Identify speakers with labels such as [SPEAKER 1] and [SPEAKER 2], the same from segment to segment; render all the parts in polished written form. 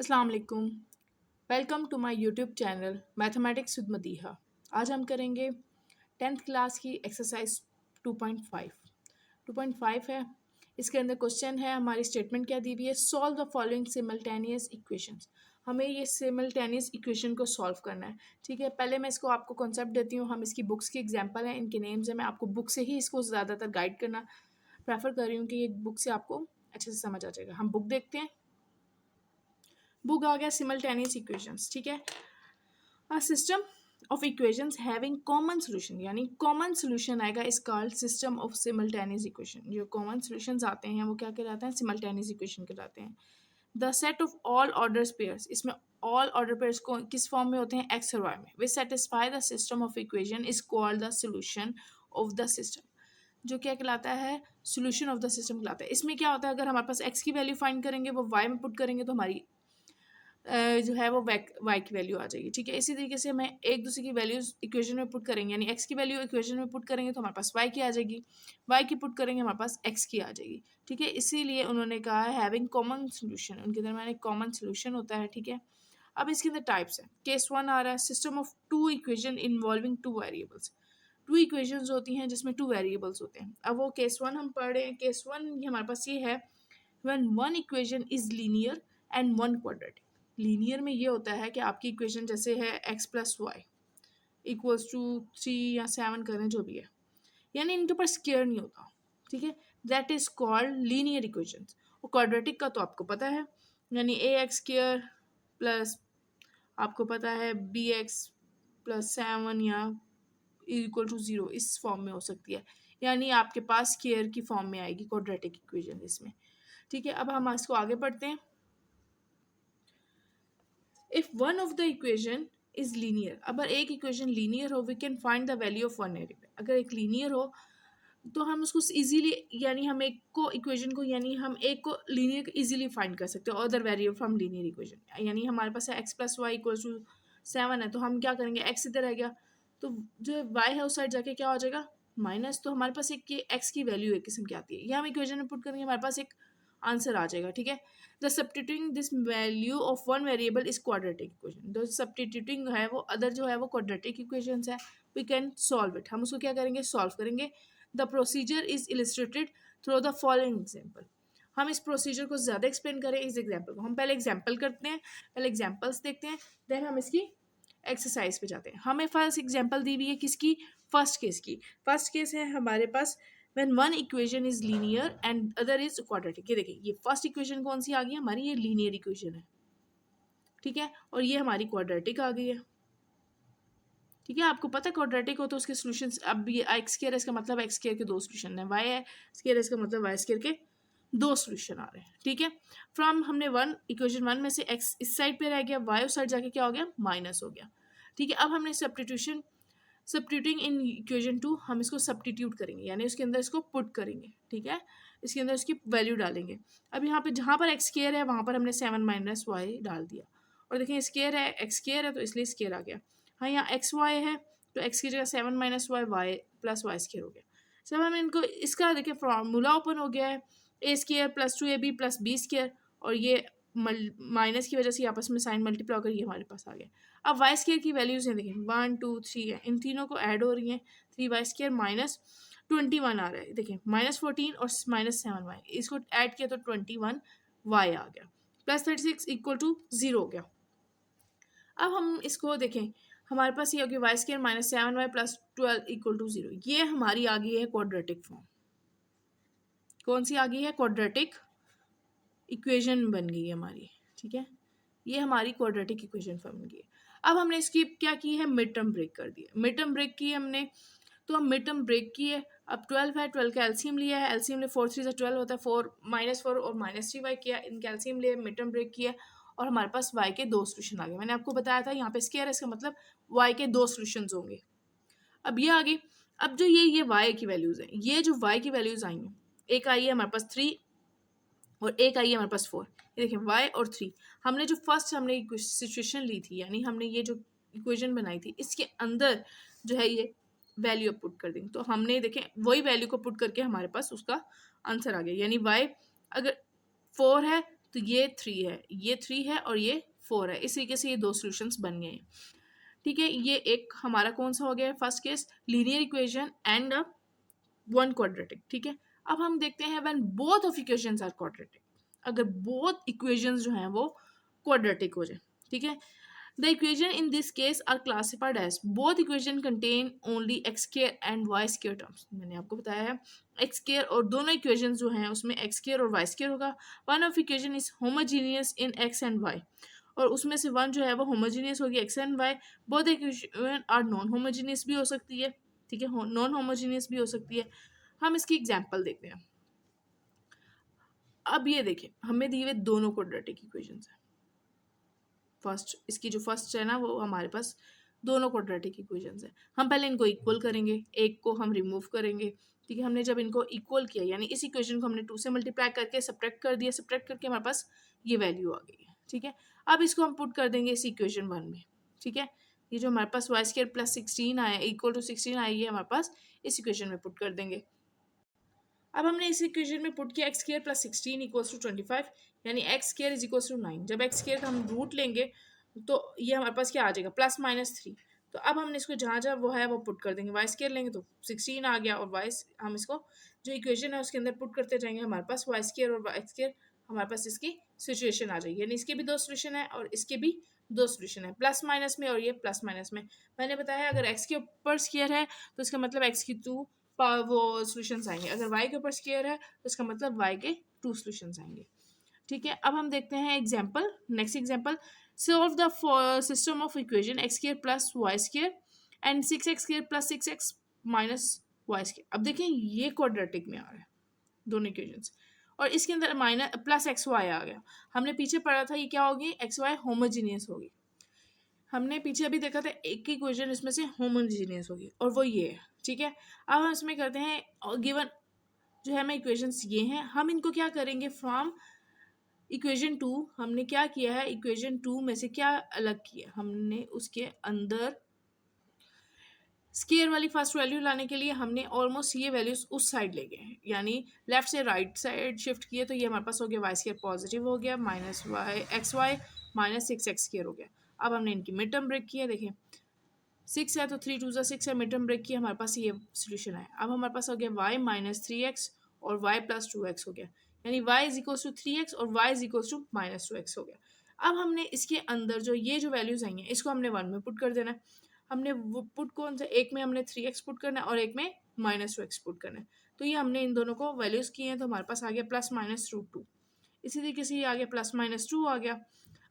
[SPEAKER 1] अस्सलाम वालेकुम। Welcome to my YouTube channel mathematics with Madiha. आज हम करेंगे 10th क्लास की एक्सरसाइज 2.5। 2.5 है। इसके अंदर क्वेश्चन है, हमारी स्टेटमेंट क्या दी हुई है, solve the following simultaneous equations. हमें ये सिमल्टेनियस इक्वेशन को सॉल्व करना है। ठीक है, पहले मैं इसको आपको कॉन्सेप्ट देती हूँ। हम इसकी बुक्स की एग्जांपल हैं, इनके नेम्स हैं। मैं आपको बुक से ही इसको ज़्यादातर गाइड करना प्रेफर कर रही हूँ कि ये बुक से आपको अच्छे से समझ आ जाएगा। हम बुक देखते हैं। बुक आ गया सिमल्टेनियस इक्वेशंस। ठीक है, a system of equations having common solution, यानी कॉमन सोल्यूशन आएगा इस called system of simultaneous equation. जो कॉमन सोल्यूशंस आते हैं वो क्या कहलाते हैं, सिमल्टेनियस इक्वेशन कहलाते हैं। The set of all order pairs, इसमें ऑल ऑर्डर पेयर्स को किस फॉर्म में होते हैं, एक्स और वाई में, विच satisfy the system of equation is called the solution of the system. जो क्या कहलाता है, सोल्यूशन ऑफ द सिस्टम कहलाता है। इसमें क्या होता है, अगर हमारे पास एक्स की वैल्यू फाइंड करेंगे, वो वाई में पुट करेंगे तो हमारी जो है वो वाई की वैल्यू आ जाएगी। ठीक है, इसी तरीके से हमें एक दूसरे की वैल्यूज इक्वेशन में पुट करेंगे, यानी एक्स की वैल्यू इक्वेशन में पुट करेंगे तो हमारे पास वाई की आ जाएगी, वाई की पुट करेंगे हमारे पास एक्स की आ जाएगी। ठीक है, इसीलिए उन्होंने कहा है हैविंग कॉमन सोल्यूशन, उनके दरमियान एक कॉमन सोल्यूशन होता है। ठीक है, अब इसके अंदर टाइप्स है। केस वन आ रहा है, system of two equation involving two variables. Two equations होती हैं जिसमें टू वेरिएबल्स होते हैं। अब वो केस वन हम पढ़ रहे हैं। केस वन हमारे पास ये है, when one equation is linear and one quadratic. Linear में ये होता है कि आपकी इक्वेशन जैसे है X plus Y equals to 3 या 7 करें जो भी है, यानी इनके ऊपर स्क्वायर नहीं होता। ठीक है, that is called linear equation. और क्वाड्रेटिक का तो आपको पता है, यानी ए एक्स स्क्वायर प्लस आपको पता है बी एक्स प्लस 7 या इक्वल टू 0, इस फॉर्म में हो सकती है, यानी आपके पास स्क्वायर की फॉर्म में आएगी क्वाड्रेटिक इक्वेशन इसमें। ठीक है, अब हम इसको आगे पढ़ते हैं। If one of the equation is linear, अगर एक इक्वेशन लीनियर हो, we can find the value of one variable. अगर एक लीनियर हो तो हम उसको इजीली, यानी हम एक को इक्वेशन को, यानी हम एक को लीनियर इजीली फाइंड कर सकते हो other variable from linear equation. यानी हमारे पास है X plus Y equal to 7 है, तो हम क्या करेंगे, एक्स इधर रह गया तो जो वाई है उस साइड जाके क्या हो जाएगा, माइनस। तो हमारे पास एक एक्स की वैल्यू एक किस्म की आती है, ये हम इक्वेशन में पुट करेंगे, हमारे पास एक आंसर आ जाएगा। ठीक है, the substituting this value of one variable is quadratic equation. जो सब्स्टिट्यूटिंग है वो अदर जो है वो क्वाड्रेटिक इक्वेशन है, वी कैन सॉल्व इट। हम उसको क्या करेंगे, सॉल्व करेंगे। The procedure is illustrated through the following example. हम इस प्रोसीजर को ज़्यादा एक्सप्लेन करें इस एग्जाम्पल को, हम पहले एग्जाम्पल करते हैं, पहले एग्जाम्पल्स देखते हैं, देन हम इसकी एक्सरसाइज पे जाते हैं। हमें फर्स्ट एग्जाम्पल दी हुई है किसकी, फर्स्ट केस की। फर्स्ट केस है हमारे पास, when one equation is linear and other is quadratic. ये देखिए, ये फर्स्ट इक्वेशन कौन सी आ गई हमारी, ये लीनियर इक्वेशन है। ठीक है, और ये हमारी क्वाड्रेटिक आ गई है। ठीक है, आपको पता है क्वाड्रेटिक हो तो उसके सॉल्यूशंस, अब ये एक्स स्क्वायर है इसका मतलब एक्स स्क्वायर के दो सॉल्यूशन है, वाई है स्क्वायर है इसका मतलब वाई स्क्वायर के दो सॉल्यूशन आ रहे हैं। ठीक है, फ्रॉम हमने वन इक्वेशन वन में से एक्स इस साइड पे रह गया, वाई उस साइड जाके क्या हो गया, माइनस हो गया। ठीक है, अब हमने सब्स्टिट्यूटिंग इन इक्वेशन टू, हम इसको सब्स्टिट्यूट करेंगे, यानी उसके अंदर इसको पुट करेंगे। ठीक है, इसके अंदर उसकी वैल्यू डालेंगे। अब यहाँ पे जहाँ पर एक्स स्क्वायर है वहाँ पर हमने 7 माइनस वाई डाल दिया, और देखें स्क्वायर है, एक्स स्क्वायर है तो इसलिए स्क्वायर आ गया। हाँ, यहाँ एक्स वाई है तो एक्स की जगह 7 minus Y, Y plus Y square हो गया। सब हम इनको, इसका देखिए फॉर्मूला ओपन हो गया है, a square plus 2ab plus b square, और ये माइनस की वजह से आपस में साइन मल्टीप्लाई होकर ये हमारे पास आ गया। अब वाई स्क्वायर की वैल्यूज हैं, देखिए 1 2 3 है, इन तीनों को ऐड हो रही हैं, 3 वाई स्क्वायर माइनस 21 आ रहा है, देखिए -14 और -7 वाई, इसको ऐड किया तो 21 वाई आ गया, प्लस 36 इक्वल टू 0 हो गया। अब हम इसको देखें, हमारे पास ये हो गया Y square minus 7 Y plus 12 equal to 0, ये हमारी आ गई है क्वाड्रेटिक फॉर्म। कौन सी आ गई है, क्वाड्रेटिक इक्वेशन बन गई है हमारी। ठीक है, ये हमारी क्वाड्रेटिक इक्वेशन फॉर्म बन गई है। अब हमने इसकी क्या की है, मिड टर्म ब्रेक कर दिया। मिड टर्म ब्रेक की हमने, तो हम मिड टर्म ब्रेक की है। अब 12 है, 12 का एलसीएम लिया है, एलसीएम ले 4 3 से 12 होता है, 4 -4 और -3 वाई किया, इनका एलसीएम लिए, मिड टर्म ब्रेक किया, और हमारे पास वाई के दो सोल्यूशन आ गए। मैंने आपको बताया था यहाँ पे स्क्वायर है, इसका मतलब वाई के दो सोल्यूशन होंगे। अब ये आ गई, अब जो ये वाई की वैल्यूज हैं, ये जो वाई की वैल्यूज आई हैं, एक आई है हमारे पास 3 और एक आई है हमारे पास 4। ये देखें y और 3, हमने जो फर्स्ट हमने सिचुएशन ली थी, यानी हमने ये जो इक्वेशन बनाई थी, इसके अंदर जो है ये वैल्यू पुट कर देंगे, तो हमने देखें वही वैल्यू को पुट करके हमारे पास उसका आंसर आ गया। यानी y अगर 4 है तो ये 3 है, ये 3 है और ये 4 है। इस तरीके से ये 2 सॉल्यूशंस बन गए हैं। ठीक है, ये एक हमारा कौन सा हो गया है, first case linear equation and one quadratic. ठीक है, अब हम देखते हैं when both of equations are quadratic, अगर बोथ इक्वेशंस जो हैं वो क्वाड्रेटिक हो जाए। ठीक है, the equation in this case are classified as both equation contain only X square and Y square terms. मैंने आपको बताया है एक्स स्क्वायर, और दोनों इक्वेशंस जो हैं उसमें एक्स स्क्वायर और वाई स्क्वायर होगा। One of equation is homogeneous in X and Y, और उसमें से वन जो है वो होमोजीनियस होगी X and Y. Both equation are non homogeneous भी हो सकती है। ठीक है, नॉन होमोजीनियस भी हो सकती है। हम इसकी एग्जांपल देखते हैं। अब ये देखें, हमें दिए हुए दोनों क्वाड्रेटिक इक्वेशंस हैं। फर्स्ट, इसकी जो फर्स्ट है ना वो हमारे पास दोनों क्वाड्रेटिक इक्वेशंस है। हम पहले इनको इक्वल करेंगे, एक को हम रिमूव करेंगे। ठीक है, हमने जब इनको इक्वल किया यानी इस इक्वेशन को हमने 2 से मल्टीप्लाई करके सब्ट्रैक्ट कर दिया, सब्ट्रैक्ट करके हमारे पास ये वैल्यू आ गई है। ठीक है, अब इसको हम पुट कर देंगे इस इक्वेशन 1 में। ठीक है, ये जो हमारे पास वाई स्क्वायर प्लस 16 आया इक्वल टू 16 आई है हमारे पास, इस इक्वेशन में पुट कर देंगे। अब हमने इस इक्वेशन में पुट किया X square plus 16 equals to 25, यानी x square is equals to 9। जब एक्स स्क्वायर का हम रूट लेंगे तो ये हमारे पास क्या आ जाएगा, प्लस माइनस 3। तो अब हमने इसको जहाँ जहाँ वो है वो पुट कर देंगे। वाई स्क्वायर लेंगे तो 16 आ गया, और वाई हम इसको जो इक्वेशन है उसके अंदर पुट करते जाएंगे। हमारे पास वाई स्क्वायर और वाई स्क्वायर हमारे पास इसकी सिचुएशन आ जाएगी, यानी इसके भी 2 सोल्यूशन है और इसके भी 2 सोल्यूशन है, प्लस माइनस में और ये प्लस माइनस में। मैंने बताया अगर एक्स के ऊपर स्क्वायर है तो इसका मतलब एक्स की 2 वो सॉल्यूशंस आएंगे, अगर y के ऊपर स्क्वायर है तो इसका मतलब y के 2 सॉल्यूशंस आएंगे। ठीक है, अब हम देखते हैं example. Next example, solve the system of equation X square plus Y square and 6x square plus 6x minus Y square. अब देखें ये क्वाड्रेटिक में आ रहा है दोनों इक्वेशंस, और इसके अंदर माइनस प्लस एक्स वाई आ गया। हमने पीछे पढ़ा था ये क्या होगी, एक्स वाई होमोजीनियस होगी। हमने पीछे अभी देखा था एक ही इक्वेशन इसमें से होमोजीनियस होगी और वो ये है। ठीक है, अब हम इसमें करते हैं गिवन जो है हमें इक्वेशंस ये हैं, हम इनको क्या करेंगे फ्रॉम इक्वेशन 2 हमने क्या किया है, इक्वेशन 2 में से क्या अलग किया, हमने उसके अंदर स्केयर वाली फर्स्ट वैल्यू लाने के लिए हमने ऑलमोस्ट ये वैल्यूज उस साइड ले गए हैं, यानी लेफ्ट से राइट साइड शिफ्ट किए। तो ये हमारे पास हो गया वाई स्केयर पॉजिटिव हो गया, minus Y X Y minus 6x square हो गया। अब हमने इनकी मिड टर्म ब्रेक किया, देखें 6 है तो 3 2 6 है, मिड टर्म ब्रेक किया, हमारे पास ये सोल्यूशन है। अब हमारे पास हो गया y माइनस 3x और y प्लस 2x हो गया, यानी y is equals to 3x और y is equals to minus 2x हो गया। अब हमने इसके अंदर जो ये जो वैल्यूज आई हैं इसको हमने 1 में पुट कर देना है। हमने वो पुट कौन सा, एक में हमने 3x पुट करना है और एक में माइनस 2x पुट करना है। तो ये हमने इन दोनों को वैल्यूज किए हैं, तो हमारे पास आ गया प्लस माइनस रूट 2। इसी तरीके से ये आ गया प्लस माइनस 2 आ गया।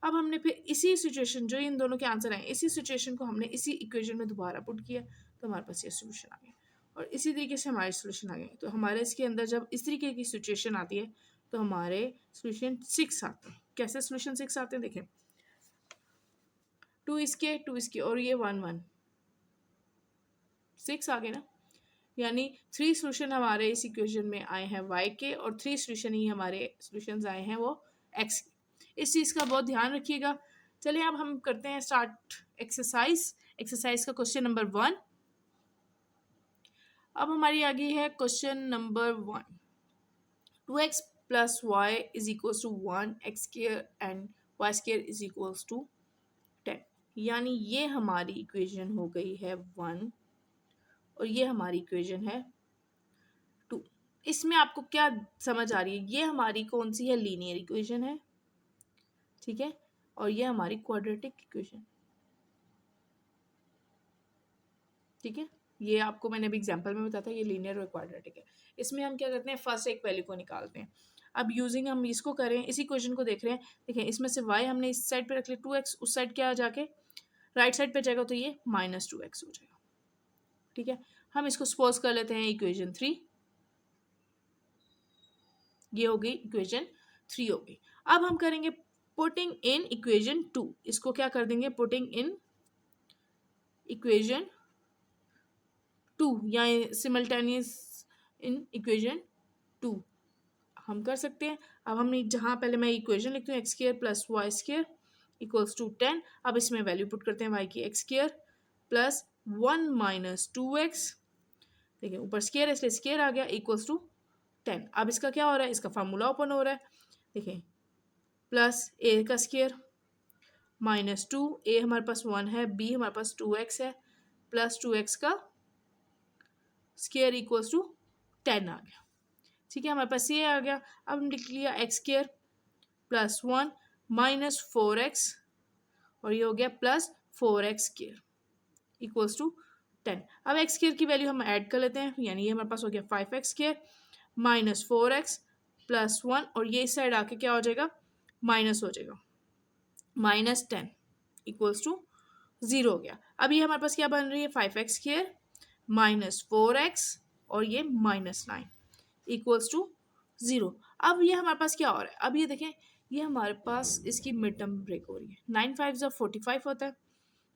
[SPEAKER 1] अब हमने फिर इसी सिचुएशन जो इन दोनों के आंसर आए इसी सिचुएशन को हमने इसी इक्वेशन में दोबारा पुट किया, तो हमारे पास ये सोल्यूशन आ गया, और इसी तरीके से हमारे सोल्यूशन आ गए। तो हमारे इसके अंदर जब इस तरीके की सिचुएशन आती है तो हमारे सोल्यूशन 6 आते हैं। कैसे सोल्यूशन 6 आते हैं, देखें 2 इसके और ये 1 1 6 आ गए ना, यानी 3 सोल्यूशन हमारे इस इक्वेशन में आए हैं y के, और 3 सोल्यूशन ही हमारे सोल्यूशंस आए हैं वो x के। इस चीज़ का बहुत ध्यान रखिएगा। चलिए अब हम करते हैं स्टार्ट एक्सरसाइज का क्वेश्चन नंबर 1। अब हमारी आ गई है question number 1, 2x plus Y is equals to 1 X square and Y square is equals to 10, यानी ये हमारी इक्वेशन हो गई है 1 और ये हमारी इक्वेशन है 2। इसमें आपको क्या समझ आ रही है, ये हमारी कौन सी है, लीनियर इक्वेशन है। ठीक है, और ये हमारी क्वाड्रेटिक इक्वेशन। ठीक है, ये आपको मैंने अभी एग्जांपल में बताया था, ये लीनियर और क्वाड्रेटिक है। इसमें हम क्या करते हैं, फर्स्ट एक वैल्यू को निकालते हैं। अब यूजिंग हम इसको करें, इसी इक्वेशन को देख रहे हैं, देखें इसमें से y हमने इस साइड पे रख लिया, 2x उस साइड क्या जाके राइट साइड पे जाएगा तो ये माइनस 2x हो जाएगा। ठीक है, हम इसको सपोज कर लेते हैं इक्वेशन 3, ये हो गई इक्वेशन 3 हो गई। अब हम करेंगे पुटिंग इन इक्वेशन 2, इसको क्या कर देंगे, पुटिंग इन इक्वेशन 2 या सिमल्टेनियस इन इक्वेशन 2 हम कर सकते हैं। अब हमने जहाँ पहले मैं इक्वेशन लिखती हूँ X square plus Y square equals to 10। अब इसमें वैल्यू पुट करते हैं y की, x square plus 1 minus 2x, देखिए ऊपर स्क्वायर है इसलिए स्क्वायर आ गया, इक्वल्स टू 10। अब इसका क्या हो रहा है, इसका फार्मूला ओपन हो रहा है, देखिए प्लस ए का स्केयर माइनस 2, ए हमारे पास 1 है, बी हमारे पास 2x है, प्लस 2x का स्केयर इक्वल्स टू 10 आ गया। ठीक है, हमारे पास ये आ गया। अब हम लिख लिया x square plus 1 minus 4x और ये हो गया plus 4x square equals to 10। अब एक्स स्केयर की वैल्यू हम ऐड कर लेते हैं, यानी ये हमारे पास हो गया 5x square minus 4x plus 1 और ये इस साइड आके क्या हो जाएगा, माइनस हो जाएगा, माइनस 10 इक्वल्स टू 0 हो गया। अब ये हमारे पास क्या बन रही है, 5x स्केयर माइनस 4x और ये माइनस 9 इक्वल्स टू 0। अब ये हमारे पास क्या हो रहा है, अब ये देखें, ये हमारे पास इसकी मिड टर्म ब्रेक हो रही है। 9 5 45 होता है।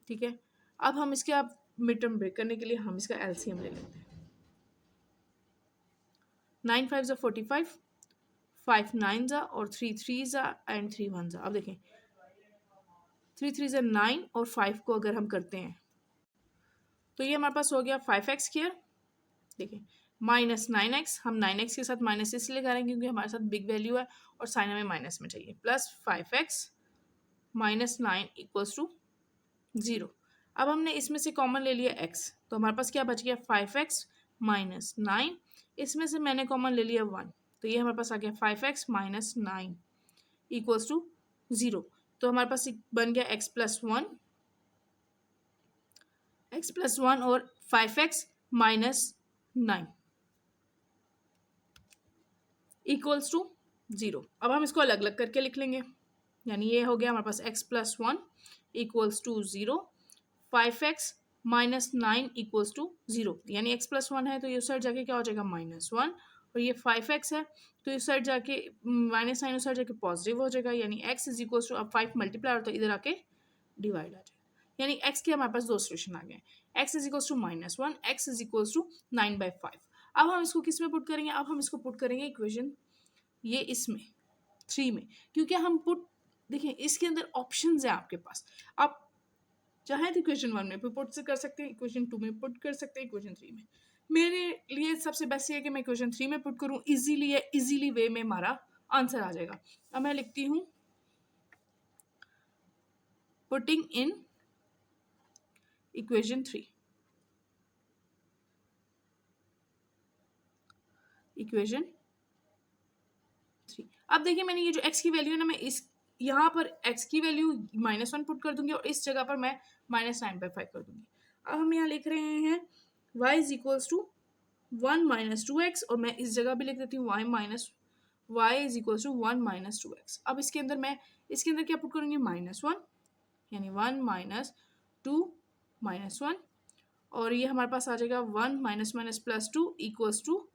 [SPEAKER 1] ठीक है, अब हम इसके अब मिड टर्म ब्रेक करने के लिए हम इसका एलसीएम ले लेते हैं। 9 5 45, 5 9 और 3 3 एंड 3 1। अब देखें 3 3 9 और 5 को अगर हम करते हैं तो ये हमारे पास हो गया 5x स्क्वायर। देखिए माइनस 9x, हम 9x के साथ माइनस इसलिए करेंगे क्योंकि हमारे साथ बिग वैल्यू है और साइन हमें माइनस में चाहिए, plus 5x minus 9 equals to 0। अब हमने इसमें से कॉमन ले लिया x, तो हमारे पास क्या बच गया 5x माइनस 9, इसमें से मैंने कॉमन ले लिया 1, तो ये हमारे पास आ गया 5x माइनस 9 इक्वल्स टू 0। तो हमारे पास बन गया x प्लस 1 और 5x माइनस 9 इक्वल्स टू 0। अब हम इसको अलग अलग करके लिख लेंगे, यानी ये हो गया हमारे पास x plus 1 equals to 0, 5x minus 9 equals to 0, यानी x प्लस 1 है तो ये उस साइड जाके क्या हो जाएगा माइनस 1 और ये 5x है तो इस साइड जाके माइनस 9 उस साइड जाके पॉजिटिव हो जाएगा, यानी x इज इक्वल्स टू, अब 5 मल्टीप्लाई तो इधर आके डिवाइड आ जाएगा, यानी x के हमारे पास दो सोल्यूशन आ गए, x is equals to minus 1, x is equals to 9/5। अब हम इसको किस में पुट करेंगे, अब हम इसको पुट करेंगे इक्वेशन ये इसमें 3 में, क्योंकि हम पुट देखिए इसके अंदर ऑप्शंस हैं आपके पास, आप चाहे तो इक्वेशन 1 में पुट कर सकते हैं, इक्वेशन 2 में पुट कर सकते हैं, इक्वेशन 3 में। मेरे लिए सबसे बेस्ट ये है कि मैं इक्वेशन 3 में पुट करूं, इजीली वे में हमारा आंसर आ जाएगा। अब मैं लिखती हूं पुटिंग इन इक्वेशन 3, इक्वेशन 3। अब देखिए मैंने ये जो x की वैल्यू है ना, मैं इस यहाँ पर x की वैल्यू -1 पुट कर दूंगी और इस जगह पर मैं -9/5 कर दूंगी। अब हम यहाँ लिख रहे हैं y is equals to 1 minus 2x और मैं इस जगह भी लिख देती हूँ y is equals to 1 minus 2x। अब इसके अंदर क्या पुट करूँगी -1, यानी 1 माइनस 2 माइनस 1 और ये हमारे पास आ जाएगा 1 minus minus plus 2 equals to,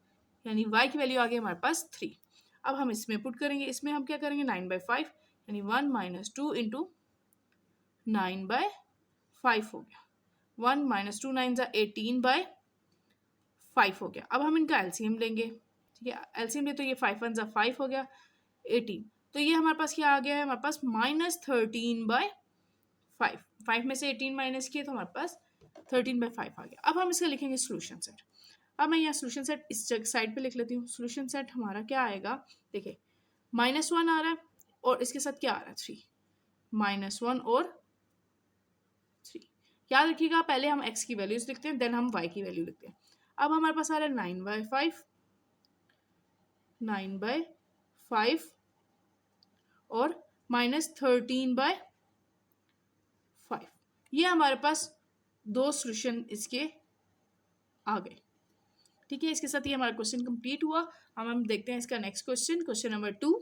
[SPEAKER 1] यानी y की वैल्यू आ गई हमारे पास 3। अब हम इसमें पुट करेंगे, इसमें हम क्या करेंगे 9/5, यानी 1 माइनस 2 इंटू 9/5 हो गया, 1 माइनस 2 9 18/5 हो गया। अब हम इनका एलसीएम लेंगे, ठीक है, एलसीएम ले तो ये 5 1 5 हो गया 18, तो ये हमारे पास क्या आ गया है, हमारे पास -13/5, 5 में से 18 माइनस किए तो हमारे पास 13/5 आ गया। अब हम इसका लिखेंगे सोल्यूशन सेट। अब मैं यहाँ सोल्यूशन सेट इस साइड पे लिख लेती हूँ। सोल्यूशन सेट हमारा क्या आएगा, देखिए -1 आ रहा है और इसके साथ क्या आ रहा है 3, -1 और 3। याद रखिएगा पहले हम x की वैल्यूज लिखते हैं, देन हम y की वैल्यू लिखते हैं। अब हमारे पास आ रहा है 9/5 और -13/5, ये हमारे पास दो सोल्यूशन इसके आ गए। ठीक है, इसके साथ ही हमारा क्वेश्चन कंप्लीट हुआ। हम देखते हैं इसका next question, question number 2।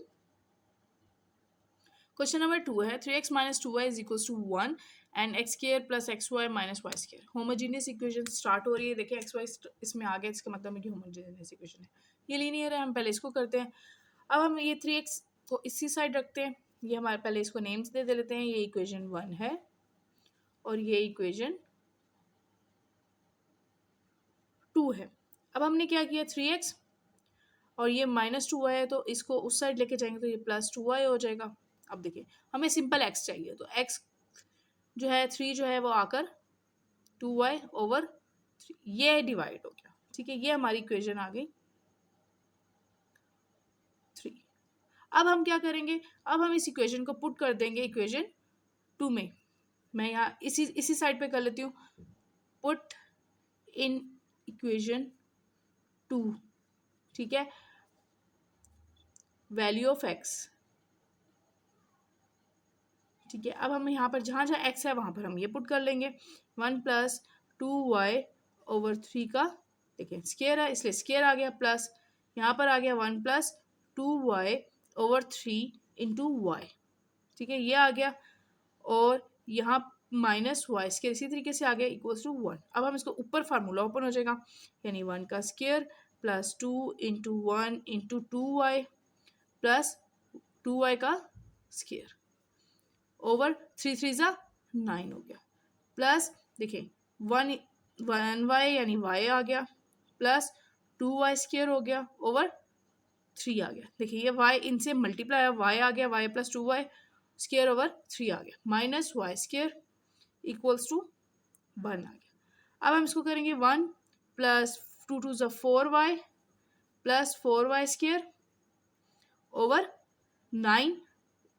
[SPEAKER 1] Question number 2 है 3x minus 2y is equals to 1 and X square plus XY minus Y square. Homogeneous equation start हो रही है, देखिए XY इसमें आ गया, इसका मतलब है कि होमोजीनियस इक्वेशन है, ये लीनियर है। हम पहले इसको करते हैं। अब हम ये 3x को इसी साइड रखते हैं, ये हमारे पहले इसको नेम्स दे लेते हैं, ये इक्वेशन 1 है और ये इक्वेशन 2 है। अब हमने क्या किया 3x और ये -2y है तो इसको उस साइड लेके जाएंगे तो ये +2y हो जाएगा। अब देखिए हमें सिंपल x चाहिए, तो x जो है 3 जो है वो आकर 2y/3 ये डिवाइड हो गया। ठीक है, ये हमारी इक्वेशन आ गई 3। अब हम क्या करेंगे, अब हम इस इक्वेशन को पुट कर देंगे इक्वेशन 2 में। मैं यहाँ इसी साइड पे कर लेती हूँ, पुट इन इक्वेशन 2, ठीक है, वैल्यू ऑफ एक्स, ठीक है। अब हम यहाँ पर जहाँ जहाँ एक्स है वहाँ पर हम ये पुट कर लेंगे, 1 + 2y/3 का देखिए स्केयर है इसलिए स्केयर आ गया, प्लस यहाँ पर आ गया 1 + 2y/3 इंटू वाई, ठीक है, ये आ गया, और यहाँ माइनस वाई स्केयर इसी तरीके से आ गया इक्वल्स टू 1। अब हम इसको ऊपर फार्मूला ओपन हो जाएगा, यानी 1 का square plus 2 into 1 into 2y plus 2y का स्केयर ओवर 3 3 ज़ा 9 हो गया, प्लस देखिए 1y यानी y आ गया, प्लस 2y स्केयर हो गया ओवर 3 आ गया। देखिए ये y इनसे मल्टीप्लाई है, y आ गया, y + 2y स्केयर ओवर 3 आ गया, minus Y square equals to 1 आ गया। अब हम इसको करेंगे 1 + 2 2 ज़ा 4y plus 4y square over 9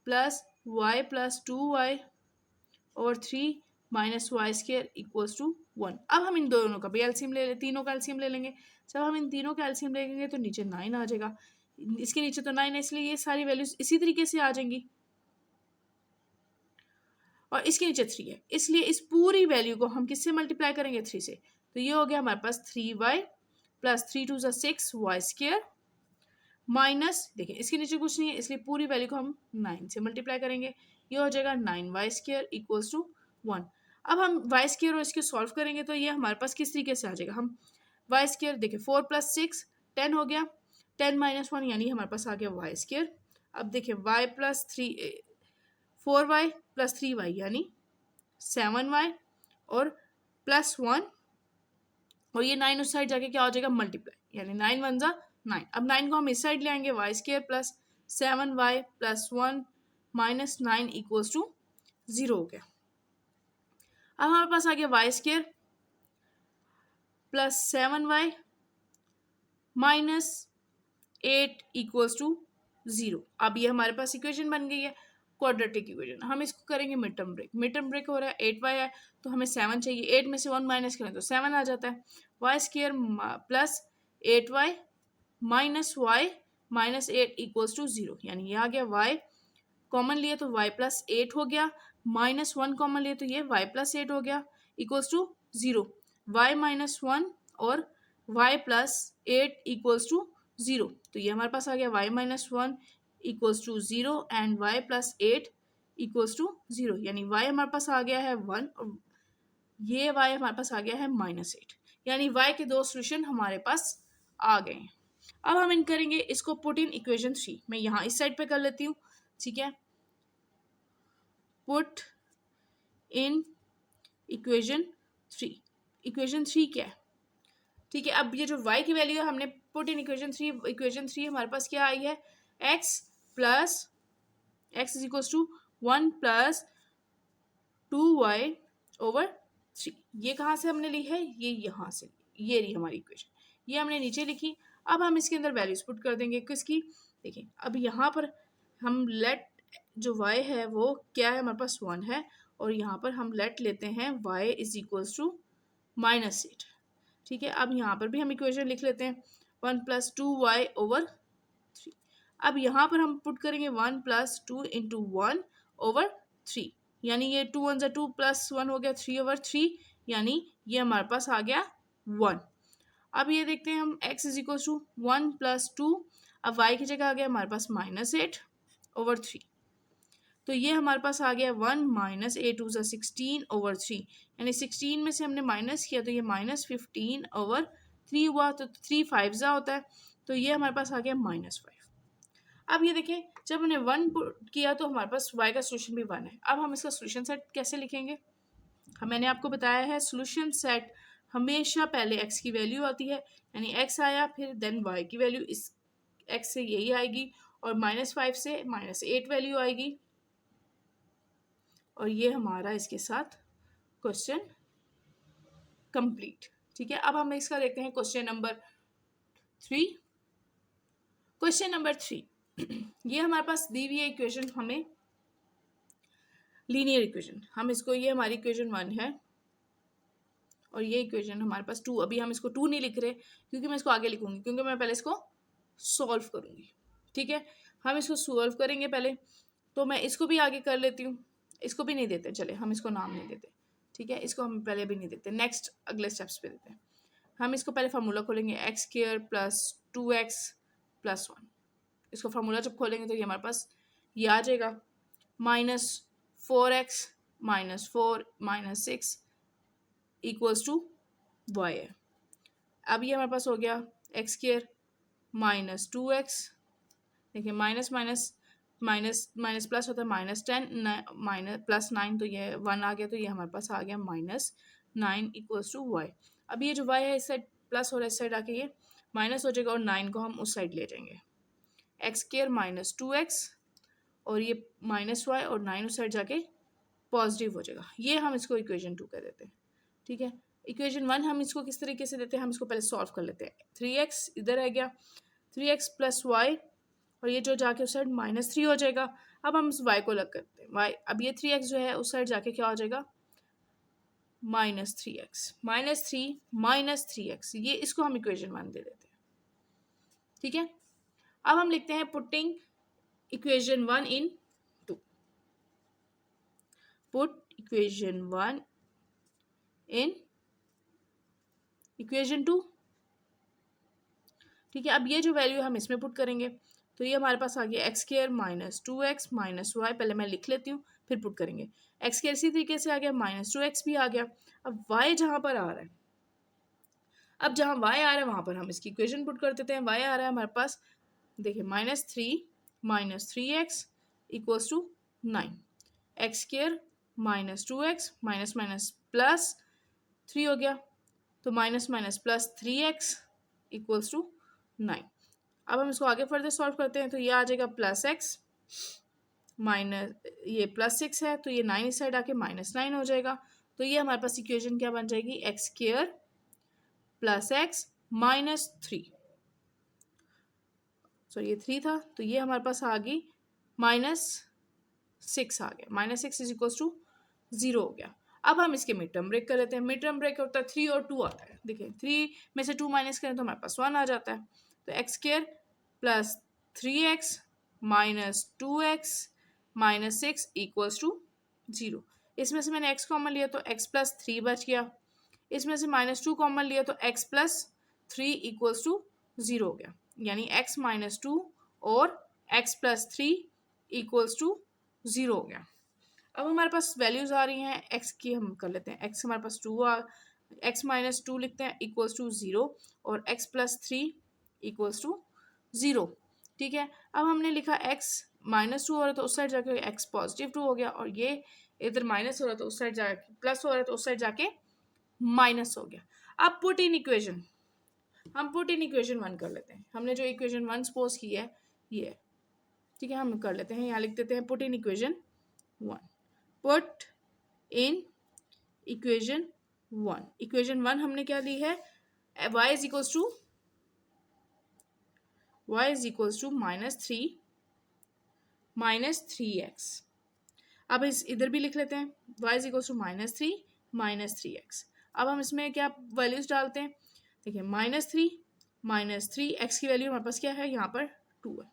[SPEAKER 1] plus y + 2y over 3 minus Y square equals to 1। अब हम इन दोनों का भी एलसीएम तीनों का एलसीएम ले लेंगे। जब हम इन तीनों का एलसीएम लेंगे तो नीचे 9 आ जाएगा, इसके नीचे तो 9 है इसलिए ये सारी वैल्यूज इसी तरीके से आ जाएंगी, और इसके नीचे 3 है इसलिए इस पूरी वैल्यू को हम किससे मल्टीप्लाई करेंगे, 3 से। तो ये हो गया हमारे पास 3y प्लस 3 2 ज़ा 6 वाई स्केयर माइनस, देखिए इसके नीचे कुछ नहीं है इसलिए पूरी वैल्यू को हम 9 से मल्टीप्लाई करेंगे, ये हो जाएगा 9y स्केयर इक्वल्स टू 1। अब हम वाई स्केयर और इसके सॉल्व करेंगे तो ये हमारे पास किस तरीके से आ जाएगा, हम वाई स्केयर देखिए 4 + 6 10 हो गया, 10 - 1 यानी हमारे पास आ गया वाई स्केयर। अब देखिए y + 3 4y + 3y यानी 7y और प्लस 1, और ये 9 उस साइड जाके क्या हो जाएगा मल्टीप्लाई, यानी 9 1 ज़ा 9। अब 9 को हम इस साइड ले आएंगे, Y square plus 7y + 1 minus 9 equals to 0 हो गया। अब हमारे पास आ गया Y square plus 7y minus 8 equals to 0। अब ये हमारे पास इक्वेशन बन गई है क्वाड्रेटिक इक्वेशन। हम इसको करेंगे mid term break, mid term break हो रहा है 8y है तो हमें 7 चाहिए, 8 में से 1 माइनस करें तो 7 आ जाता है, y square plus 8y minus y minus 8 equals to 0, यानी ये आ गया y कॉमन लिए तो y + 8 हो गया, माइनस 1 कॉमन लिए तो ये y + 8 हो गया इक्वल्स टू 0, y - 1 और y + 8 इक्वल्स टू 0। तो ये हमारे पास आ गया y - 1 equals to 0 and y + 8 equals to 0, यानी y हमारे पास आ गया है 1 और ये y हमारे पास आ गया है -8, यानी y के दो सोल्यूशन हमारे पास आ गए हैं। अब हम इन करेंगे इसको पुट इन इक्वेशन 3, मैं यहाँ इस साइड पे कर लेती हूँ, ठीक है, पुट इन इक्वेशन 3। इक्वेशन 3 क्या है, ठीक है, अब ये जो y की वैल्यू है हमने पुट इन इक्वेशन 3, इक्वेशन 3 हमारे पास क्या आई है, x is equals to 1 + 2y/3। ये कहाँ से हमने ली है, ये यहाँ से, ये रही हमारी इक्वेशन, ये हमने नीचे लिखी। अब हम इसके अंदर वैल्यूज पुट कर देंगे किसकी, देखिए अब यहाँ पर हम लेट जो y है वो क्या है, हमारे पास 1 है, और यहाँ पर हम लेट लेते हैं y इज इक्वल्स टू -8, ठीक है। अब यहाँ पर भी हम इक्वेशन लिख लेते हैं 1 + 2y/3। अब यहाँ पर हम पुट करेंगे 1 + 2 इंटू 1/3, यानी ये 2 1 ज़ा 2 + 1 हो गया 3/3, यानी ये हमारे पास आ गया 1। अब ये देखते हैं हम x इज इक्वल टू 1 + 2, अब y की जगह आ गया हमारे पास -8/3, तो ये हमारे पास आ गया 1 - 8 2 ज़ा 16/3, यानी 16 में से हमने माइनस किया तो ये -15/3 हुआ, तो 3 5 ज़ा होता है, तो ये हमारे पास आ गया -5। अब ये देखिए जब हमने 1 पुट किया तो हमारे पास y का सोल्यूशन भी 1 है। अब हम इसका सोल्यूशन सेट कैसे लिखेंगे, मैंने आपको बताया है सोल्यूशन सेट हमेशा पहले x की वैल्यू आती है, यानी x आया फिर देन y की वैल्यू इस x से यही आएगी, और -5 से -8 वैल्यू आएगी, और ये हमारा इसके साथ क्वेश्चन कंप्लीट, ठीक है। अब हम इसका देखते हैं क्वेश्चन नंबर 3। क्वेश्चन नंबर 3, ये हमारे पास दी हुई है इक्वेशन, हमें लीनियर इक्वेशन, हम इसको, ये हमारी इक्वेशन 1 है और ये इक्वेशन हमारे पास 2, अभी हम इसको 2 नहीं लिख रहे क्योंकि मैं इसको आगे लिखूंगी, क्योंकि मैं पहले इसको सॉल्व करूंगी। ठीक है, हम इसको सॉल्व करेंगे पहले, तो मैं इसको भी आगे कर लेती हूँ, इसको भी नहीं देते, चले हम इसको नाम नहीं देते। ठीक है, इसको हम पहले भी नहीं देते, नेक्स्ट अगले स्टेप्स पे देते हैं। हम इसको पहले फार्मूला खोलेंगे, x square plus 2x plus 1। इसको फार्मूला जब खोलेंगे तो ये हमारे पास ये आ जाएगा, -4x -4 -6 इक्वल्स टू y है। अब ये हमारे पास हो गया एक्स स्क्वायर -2x, देखिए minus minus minus minus plus होता है -10 माइनस +9, तो ये 1 आ गया, तो ये हमारे पास आ गया -9 इक्वल्स टू y। अब ये जो y है इस साइड प्लस हो रहा है, इस साइड आके ये माइनस हो जाएगा और 9 को हम उस साइड ले जाएंगे, एक्स स्क्वायर -2x और ये -y और 9 उस साइड जाके पॉजिटिव हो जाएगा। ये हम इसको इक्वेशन 2 कह देते हैं। ठीक है, इक्वेशन 1 हम इसको किस तरीके से देते हैं, हम इसको पहले सॉल्व कर लेते हैं। 3x इधर है गया, 3x प्लस y और ये जो जाके उस साइड -3 हो जाएगा। अब हम इस y को अलग करते हैं, y, अब ये 3x जो है उस साइड जाके क्या हो जाएगा, -3x, -3 ये इसको हम इक्वेशन 1 दे देते हैं। ठीक है, अब हम लिखते हैं पुटिंग इक्वेशन 1 इन 2, पुट इक्वेशन 1 इन इक्वेशन 2। ठीक है, अब ये जो वैल्यू हम इसमें पुट करेंगे तो ये हमारे पास आ गया एक्स स्क्वायर -2x -y, पहले मैं लिख लेती हूँ फिर पुट करेंगे। एक्स स्क्वायर इसी तरीके से आ गया, -2x भी आ गया। अब y जहाँ पर आ रहा है, अब जहाँ y आ रहा है वहाँ पर हम इसकी इक्वेशन पुट कर देते हैं। y आ रहा है हमारे पास, देखिए -3 equals to 9, x square -2x minus minus plus 3 हो गया, तो minus minus plus 3x equals to 9। अब हम इसको आगे फर्दर सॉल्व करते हैं तो ये आ जाएगा +x माइनस, ये +6 है तो ये 9 इस साइड आके -9 हो जाएगा। तो ये हमारे पास इक्वेशन क्या बन जाएगी, एक्स स्क्वायर प्लस एक्स -3, सो ये 3 था तो ये हमारे पास आ गई -6 आ गया, -6 इज इक्वल्स टू 0 हो गया। अब हम इसके मिड टर्म ब्रेक कर लेते हैं। मिड टर्म ब्रेक होता है 3 और 2 आता है, देखिए 3 में से 2 माइनस करें तो हमारे पास 1 आ जाता है। तो x square plus 3x -2x -6 equals to 0। इसमें से मैंने x कॉमन लिया तो x प्लस 3 बच गया, इसमें से -2 कॉमन लिया तो x प्लस 3 इक्वल्स टू 0 हो गया, यानी x -2 और x प्लस 3 इक्वल्स टू 0 हो गया। अब हमारे पास वैल्यूज आ रही हैं x की, हम कर लेते हैं। x हमारे पास x -2 लिखते हैं इक्वल्स टू 0 और x प्लस 3 इक्वल्स टू 0। ठीक है, अब हमने लिखा x -2 हो रहा है तो उस साइड जाके x पॉजिटिव 2 हो गया, और ये इधर माइनस हो रहा है तो उस साइड जाके प्लस हो रहा है तो उस साइड जाके माइनस हो गया। अब पुट इन इक्वेशन, हम पुट इन इक्वेशन 1 कर लेते हैं। हमने जो इक्वेशन 1 सपोज की है ये है। ठीक है, हम कर लेते हैं, यहाँ लिख देते हैं put in equation 1, put in equation 1। Equation 1 हमने क्या ली है, y इज इक्वल्स टू -3 अब इस इधर भी लिख लेते हैं, y इज इक्वल्स टू -3 अब हम इसमें क्या वैल्यूज डालते हैं, देखिए -3 x की वैल्यू हमारे पास क्या है, यहाँ पर 2 है,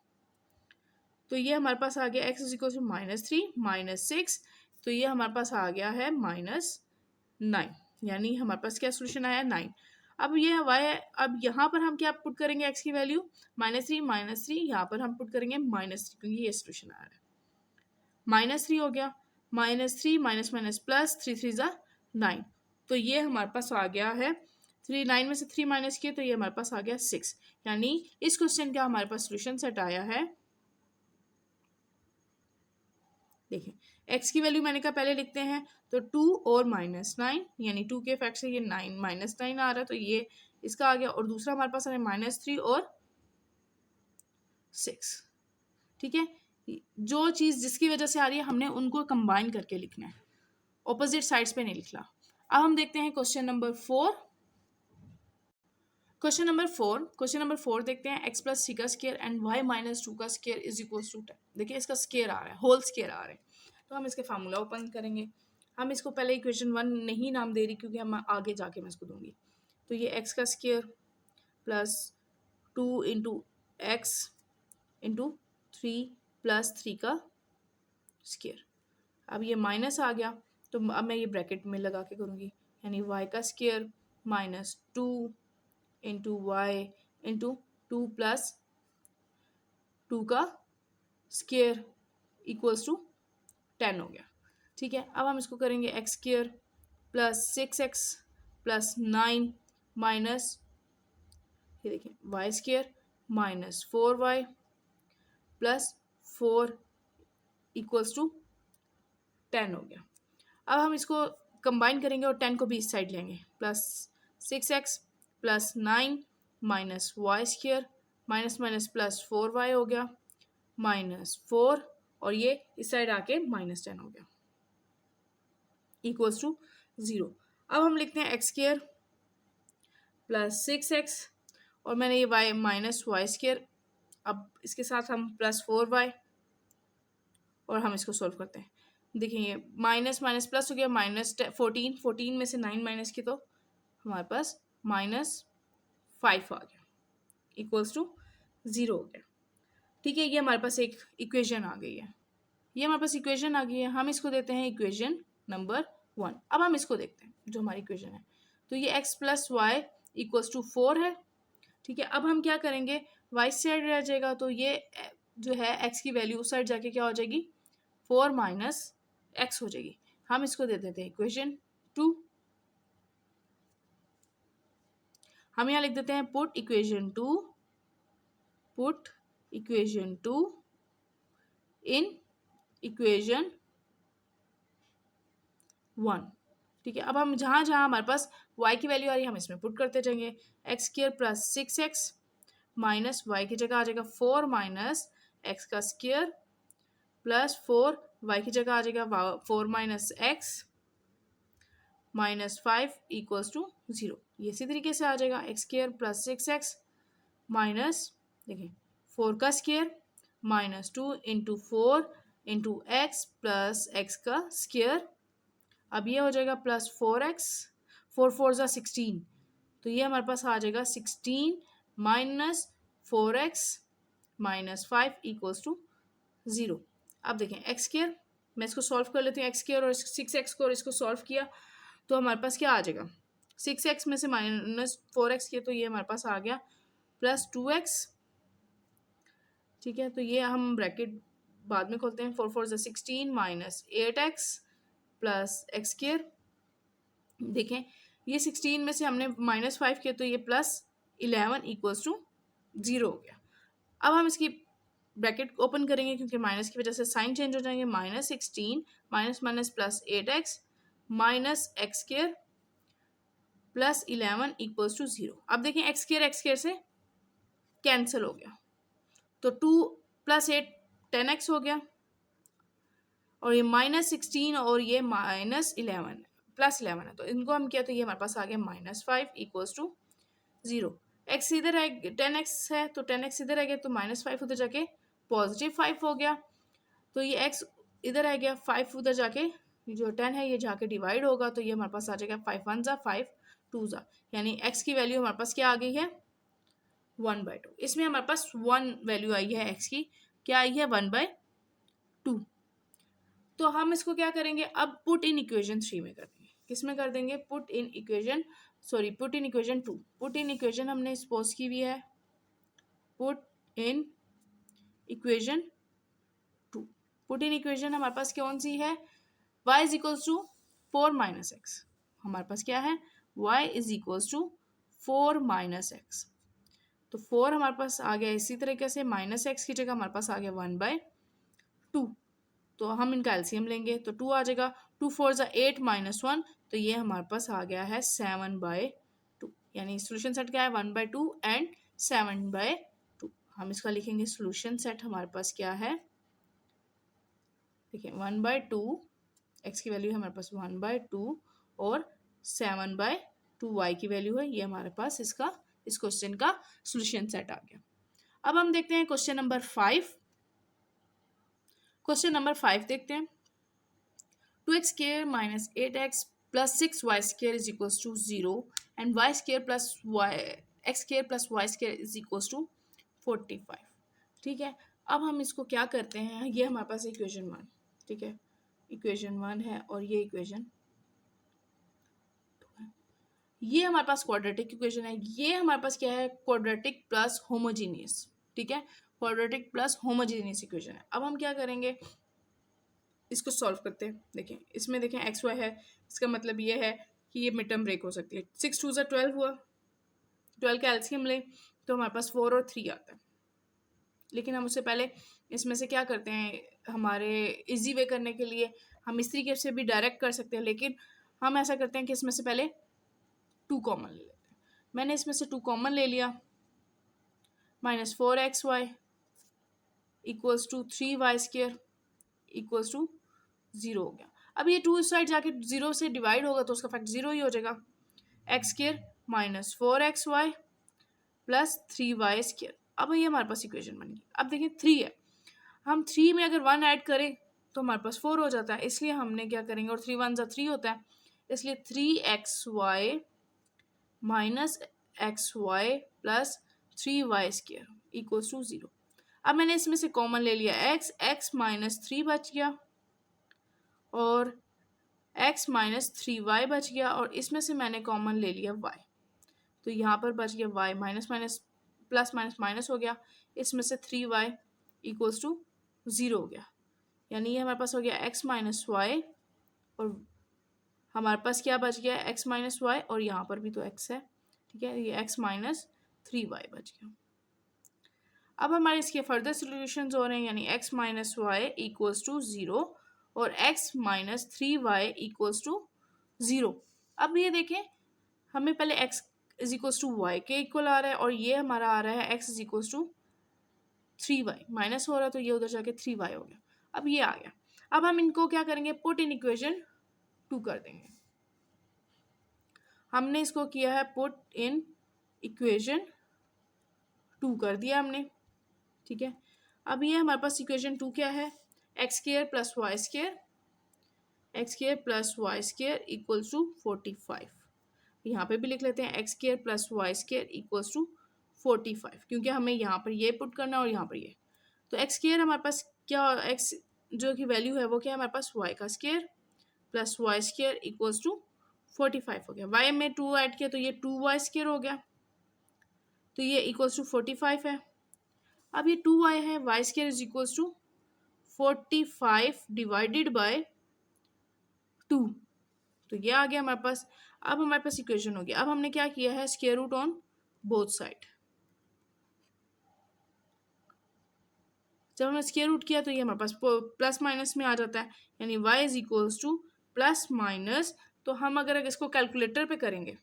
[SPEAKER 1] तो ये हमारे पास आ गया x इज इक्वल्स टू -3 -6, तो ये हमारे पास आ गया है -9, यानी हमारे पास क्या सोल्यूशन आया 9। अब ये y है, अब यहाँ पर हम क्या पुट करेंगे x की वैल्यू -3 यहाँ पर हम पुट करेंगे -3, क्योंकि ये सोल्यूशन आ रहा है। -3 हो गया, -3 माइनस माइनस प्लस 3 3 ज़ा 9, तो ये हमारे पास आ गया है 9 में से 3 माइनस किए तो ये हमारे पास आ गया 6, यानी इस क्वेश्चन का हमारे पास सोल्यूशन सेट आया है। देखिए x की वैल्यू मैंने कहा पहले लिखते हैं, तो 2 और -9, यानी 2 के इफेक्ट से ये 9 -9 आ रहा है, तो ये इसका आ गया, और दूसरा हमारे पास है -3 और 6। ठीक है, जो चीज़ जिसकी वजह से आ रही है हमने उनको कंबाइन करके लिखना है, ऑपोजिट साइड्स पे नहीं लिखना। अब हम देखते हैं क्वेश्चन नंबर 4। क्वेश्चन नंबर 4 देखते हैं। x प्लस 3 का स्केयर एंड y माइनस 2 का स्केयर इज इक्वल्स टू 10। देखिए इसका स्केयर आ रहा है, होल स्केयर आ रहा है, तो हम इसके फार्मूला ओपन करेंगे। हम इसको पहले इक्वेशन 1 नहीं नाम दे रही क्योंकि हम आगे जाके मैं इसको दूंगी। तो ये x का square plus 2 into x into 3 plus 3 का स्केयर। अब ये माइनस आ गया तो अब मैं ये ब्रैकेट में लगा के करूँगी, यानी y का square minus 2 into y into 2 plus 2 का स्केयर इक्वल्स टू 10 हो गया। ठीक है, अब हम इसको करेंगे x square plus 6x plus 9 minus, ये देखिए y square minus 4y plus 4 equals to 10 हो गया। अब हम इसको कंबाइन करेंगे और 10 को भी इस साइड लेंगे, plus 6x plus 9 minus Y square minus minus plus 4y हो गया माइनस 4, और ये इस साइड आके माइनस 10 हो गया इक्वल्स टू 0। अब हम लिखते हैं एक्स स्केयर प्लस 6x और मैंने ये y माइनस वाई स्केयर, अब इसके साथ हम प्लस 4y और हम इसको सोल्व करते हैं। देखिए ये माइनस माइनस प्लस हो गया, माइनस 14 में से 9 माइनस की तो हमारे पास माइनस 5 आ गया इक्वल्स टू 0 हो गया। ठीक है, ये हमारे पास एक इक्वेशन आ गई है, ये हमारे पास इक्वेशन आ गई है। हम इसको देते हैं इक्वेशन नंबर 1। अब हम इसको देखते हैं जो हमारी इक्वेशन है, तो ये x plus Y equals to 4 है। ठीक है, अब हम क्या करेंगे, y साइड रह जाएगा तो ये जो है x की वैल्यू उस साइड जाके क्या हो जाएगी 4 माइनस x हो जाएगी। हम इसको दे देते हैं इक्वेशन 2। हम यहाँ लिख देते हैं पुट इक्वेशन 2 इन इक्वेशन 1। ठीक है, अब हम जहाँ जहाँ हमारे पास y की वैल्यू आ रही है हम इसमें पुट करते जाएंगे। X square plus 6x minus y की जगह आ जाएगा 4 माइनस एक्स का स्केयर प्लस 4, वाई की जगह आ जाएगा 4 minus x minus 5 equals to 0। ये इसी तरीके से आ जाएगा x square plus 6x minus, देखिए 4 का square minus 2 into 4 into x plus x का स्केयर। अब ये हो जाएगा प्लस 4x, 4 4 ज़ा 16, तो ये हमारे पास आ जाएगा 16 minus 4x minus 5 equals to 0। अब देखें एक्स स्केयर, मैं इसको सॉल्व कर लेती हूँ। एक्स स्केयर और 6x को और इसको सॉल्व किया तो हमारे पास क्या आ जाएगा, 6x में से माइनस 4x किया तो ये हमारे पास आ गया प्लस 2x। ठीक है, तो ये हम ब्रैकेट बाद में खोलते हैं। 4 4 ज़ा 16 minus 8x plus x square. देखें ये 16 में से हमने माइनस 5 किया तो ये प्लस 11 इक्वल्स टू 0 हो गया। अब हम इसकी ब्रैकेट ओपन करेंगे क्योंकि माइनस की वजह से साइन चेंज हो जाएंगे। Minus 16 minus minus plus 8x minus x square plus 11 equals to 0। अब देखें एक्स स्केयर से कैंसिल हो गया तो 2 प्लस 8 10x हो गया, और ये माइनस 16 और ये माइनस 11 प्लस 11 है, तो इनको हम किया तो ये हमारे पास आ गया माइनस 5 इक्वल्स टू 0। एक्स इधर है 10x है तो 10x इधर आ गया तो माइनस 5 उधर जाके पॉजिटिव 5 हो गया, तो ये x इधर आ गया 5 उधर जाके जो 10 है ये जाके डिवाइड होगा तो ये हमारे पास आ जाएगा 5 1 ज़ा 5 2 ज़ा, यानी x की वैल्यू हमारे पास क्या आ गई है 1/2। इसमें हमारे पास 1 वैल्यू आई है x की, क्या आई है 1/2। तो हम इसको क्या करेंगे अब पुट इन इक्वेशन 3 में कर देंगे। किस में कर देंगे, put in equation 2। Put in equation हमने सपोज की भी है, put in equation 2। Put in equation हमारे पास कौन सी है, y is equals to 4 minus x. हमारे पास क्या है y is equals to 4 minus x, तो 4 हमारे पास आ गया इसी तरीके से, माइनस एक्स की जगह हमारे पास आ गया 1/2, तो हम इनका एलसीएम लेंगे तो 2 आ जाएगा। 2 4 ज़ा 8 माइनस 1, तो ये हमारे पास आ गया है 7/2, यानी सोल्यूशन सेट क्या है 1/2 एंड 7/2। हम इसका लिखेंगे सोल्यूशन सेट हमारे पास क्या है, देखिए 1/2 एक्स की वैल्यू है हमारे पास 1/2 और 7/2 वाई की वैल्यू है, ये हमारे पास इसका इस क्वेश्चन का सोल्यूशन सेट आ गया। अब हम देखते हैं क्वेश्चन नंबर 5। क्वेश्चन नंबर 5 देखते हैं। 2x square minus 8x plus 6y square is equals to 0 and y square plus y x square plus y square is equals to 45। ठीक है, अब हम इसको क्या करते हैं, ये हमारे पास इक्वेशन 1, ठीक है, इक्वेशन 1 है और ये इक्वेशन 2 है। ये हमारे पास क्वाड्रेटिक इक्वेशन है, ये हमारे पास क्या है, क्वाड्रेटिक प्लस होमोजीनियस। ठीक है, क्वाड्रेटिक प्लस होमोजीनियस इक्वेशन है। अब हम क्या करेंगे, इसको सॉल्व करते हैं। देखें इसमें, देखें एक्स वाई है, इसका मतलब ये है कि ये मिड टर्म ब्रेक हो सकती है। 6 2 12 हुआ, 12 का एलसीएम ले तो हमारे पास 4 और 3 आता है। लेकिन हम उससे पहले इसमें से क्या करते हैं, हमारे इजी वे करने के लिए हम इस तरीके से भी डायरेक्ट कर सकते हैं, लेकिन हम ऐसा करते हैं कि इसमें से पहले 2 कॉमन ले लेते हैं। मैंने इसमें से 2 कॉमन ले लिया, -4xy equals to 3y square equals to 0 हो गया। अब ये 2 इस साइड जाके 0 से डिवाइड होगा तो उसका फैक्ट 0 ही हो जाएगा। X square -4xy plus 3y square. अब ये हमारे पास इक्वेशन बन गई। अब देखिए 3 है, हम 3 में अगर 1 ऐड करें तो हमारे पास 4 हो जाता है, इसलिए हमने क्या करेंगे, और 3 1 3 होता है, इसलिए 3xy minus xy plus 3y square equals to 0। अब मैंने इसमें से कॉमन ले लिया x -3 बच गया और x -3y बच गया, और इसमें से मैंने कॉमन ले लिया y, तो यहाँ पर बच गया y minus minus plus minus minus हो गया, इसमें से 3y इक्वल्स टू 0 हो गया। यानी ये हमारे पास हो गया x -y और हमारे पास क्या बच गया, x -y और यहाँ पर भी तो x है। ठीक है, ये x -3y बच गया। अब हमारे इसके फर्दर सोल्यूशंस हो रहे हैं, यानी x -y इक्वल्स टू 0 और x -3y इक्वल्स टू 0। अब ये देखें, हमें पहले x is equals to y के इक्वल आ रहा है और ये हमारा आ रहा है x is equals to 3y, minus हो रहा है तो ये उधर जाके 3y हो गया। अब ये आ गया। अब हम इनको क्या करेंगे, पुट इन इक्वेशन 2 कर देंगे। हमने इसको किया है पुट इन इक्वेशन 2 कर दिया हमने। ठीक है, अब ये हमारे पास इक्वेशन 2 क्या है, x square plus Y square, x square plus Y square equals to 45। यहाँ पे भी लिख लेते हैं x square plus Y square equals to 45, क्योंकि हमें यहाँ पर ये पुट करना है और यहाँ पर ये। तो एक्स स्क्वायर हमारे पास क्या, एक्स जो की वैल्यू है वो क्या है हमारे पास, वाई का square plus Y square equals to 45 हो गया। वाई में 2 ऐड किया तो ये 2y स्क्वायर हो गया, तो ये इक्वल्स टू 45 है। अब ये 2y है, y square is equals to 45 divided by 2, तो ये आ गया हमारे पास। अब हमारे पास इक्वेशन हो गया। अब हमने क्या किया है, square root on both side. जब हमने स्क्वायर रूट किया तो ये हमारे पास प्लस माइनस में आ जाता है, यानी y is equals to plus minus, तो हम अगर इसको कैलकुलेटर पे करेंगे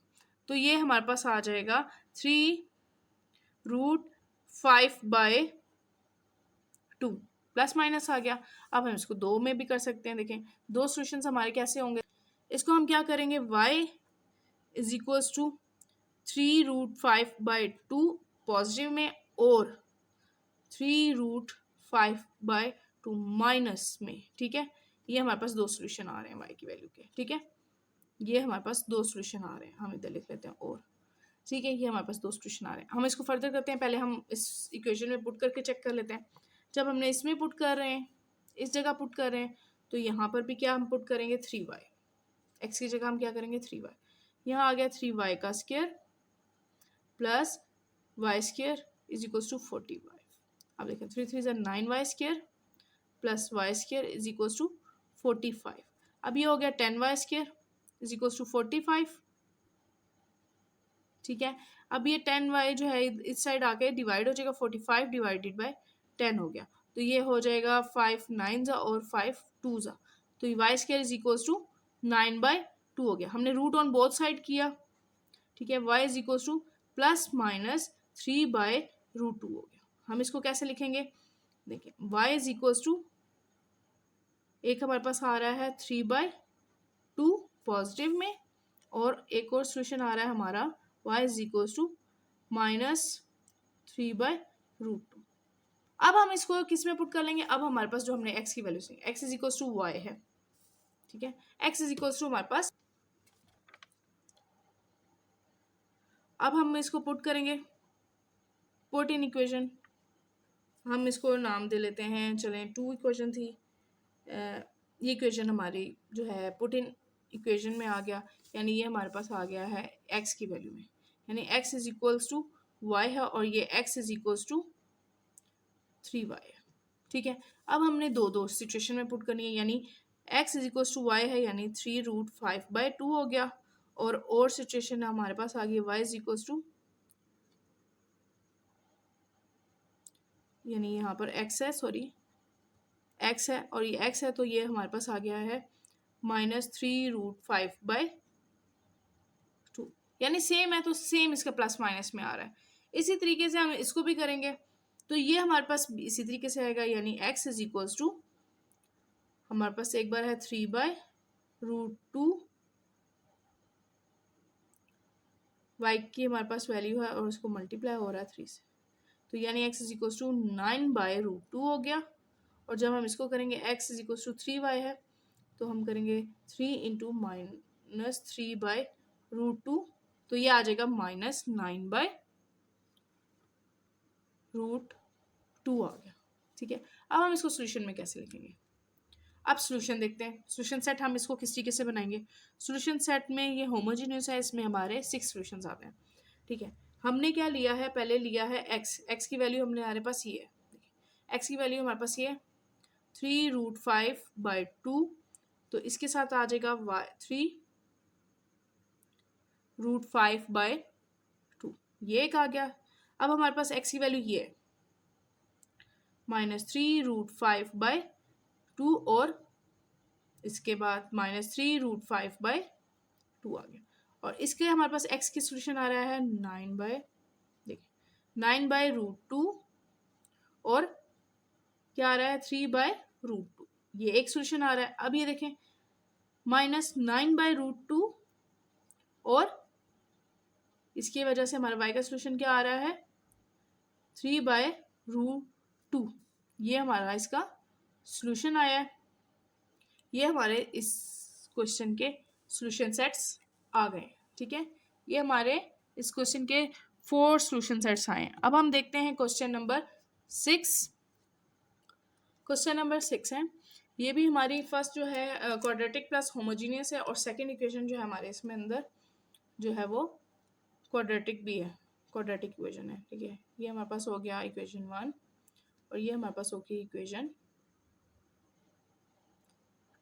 [SPEAKER 1] तो ये हमारे पास आ जाएगा 3√5/2, प्लस माइनस आ गया। अब हम इसको 2 में भी कर सकते हैं। देखें 2 सॉल्यूशंस हमारे कैसे होंगे, इसको हम क्या करेंगे, y is equals to 3√5/2 positive में और 3√5/2 माइनस में। ठीक है, ये हमारे पास 2 सॉल्यूशन आ रहे हैं y की वैल्यू के। ठीक है, ये हमारे पास 2 सॉल्यूशन आ रहे हैं, हम इधर लिख लेते हैं और। ठीक है, ये हमारे पास 2 सॉल्यूशन आ रहे हैं। हम इसको फर्दर करते हैं, पहले हम इस इक्वेशन में पुट करके चेक कर लेते हैं। जब हमने इसमें पुट कर रहे हैं, इस जगह पुट कर रहे हैं, तो यहाँ पर भी क्या हम पुट करेंगे, 3y, x की जगह हम क्या करेंगे 3y। यहाँ आ गया 3y का square plus y square is equals to 45। अब देखें 3 3 9y square plus y square is equals to 45। अब ये हो गया 10y square is equals to 45। ठीक है, अब ये 10y जो है इस साइड आके डिवाइड हो जाएगा, 45 डिवाइडेड बाय 10 हो गया, तो ये हो जाएगा 5 9 और 5 2, तो y square is equals to 9/2 हो गया। हमने रूट ऑन बोथ साइड किया। ठीक है, y is equals to plus minus 3/√2 हो गया। हम इसको कैसे लिखेंगे, देखिए y इज इक्वल्स टू, एक हमारे पास आ रहा है 3/2 पॉजिटिव में और एक और सॉल्यूशन आ रहा है हमारा y इज इक्वल्स टू -3/√2। अब हम इसको किस में पुट कर लेंगे, अब हमारे पास जो हमने x की वैल्यू से x is equals to y है, ठीक है, x इज इक्वल्स टू हमारे पास, अब हम इसको पुट करेंगे, पुट इन इक्वेशन, हम इसको नाम दे लेते हैं, चलें 2 इक्वेशन थी, ये इक्वेशन हमारी जो है पुट इन इक्वेशन में आ गया, यानी ये हमारे पास आ गया है x की वैल्यू में, यानी x is equals to y है और ये x is equals to 3y है, ठीक है। अब हमने दो सिचुएशन में पुट करनी है, यानी x is equals to y है, यानी 3√5/2 हो गया, और सिचुएशन हमारे पास आ गई y इज इक्वल्स टू, यानी यहाँ पर x है, सॉरी x है और ये x है, तो ये हमारे पास आ गया है -3√5/2, यानी सेम है तो सेम इसका प्लस माइनस में आ रहा है। इसी तरीके से हम इसको भी करेंगे, तो ये हमारे पास इसी तरीके से आएगा, यानी x इज इक्वल्स टू, हमारे पास एक बार है 3/√2, y की हमारे पास वैल्यू है और उसको मल्टीप्लाई हो रहा है 3 से, तो यानी x इज इक्वल्स टू 9/√2 हो गया। और जब हम इसको करेंगे x is equals to 3y है, तो हम करेंगे 3 इंटू -3/√2, तो ये आ जाएगा -9/√2 आ गया, ठीक है। अब हम इसको सोल्यूशन में कैसे लिखेंगे, अब सोल्यूशन देखते हैं। सोल्यूशन सेट हम इसको किस तरीके से बनाएंगे, सोल्यूशन सेट में ये होमोजीनियस है, इसमें हमारे 6 सोल्यूशंस आ गए हैं, ठीक है। हमने क्या लिया है, पहले लिया है x की वैल्यू हमने हमारे पास ये है, x की वैल्यू हमारे पास ये है 3√5/2, तो इसके साथ आ जाएगा 3√5/2, ये एक आ गया। अब हमारे पास x की वैल्यू ये है -3√5/2, और इसके बाद -3√5/2 आ गया, और इसके हमारे पास x की सोल्यूशन आ रहा है 9/√2, और क्या आ रहा है 3/√2, ये एक सोल्यूशन आ रहा है। अब ये देखें -9/√2, और इसकी वजह से हमारा y का सोल्यूशन क्या आ रहा है 3/√2, ये हमारा इसका सोल्यूशन आया है। ये हमारे इस क्वेश्चन के सोल्यूशन सेट्स आ गए, ठीक है। ये हमारे इस क्वेश्चन के 4 सोल्यूशन सेट्स आए हैं। अब हम देखते हैं क्वेश्चन नंबर 6। क्वेश्चन नंबर 6 है, ये भी हमारी फर्स्ट जो है क्वाड्रेटिक प्लस होमोजीनियस है, और सेकंड इक्वेशन जो है हमारे इसमें अंदर जो है वो क्वाड्रेटिक भी है, क्वाड्रेटिक इक्वेशन है, ठीक है। ये हमारे पास हो गया इक्वेशन 1, और ये हमारे पास हो गई इक्वेशन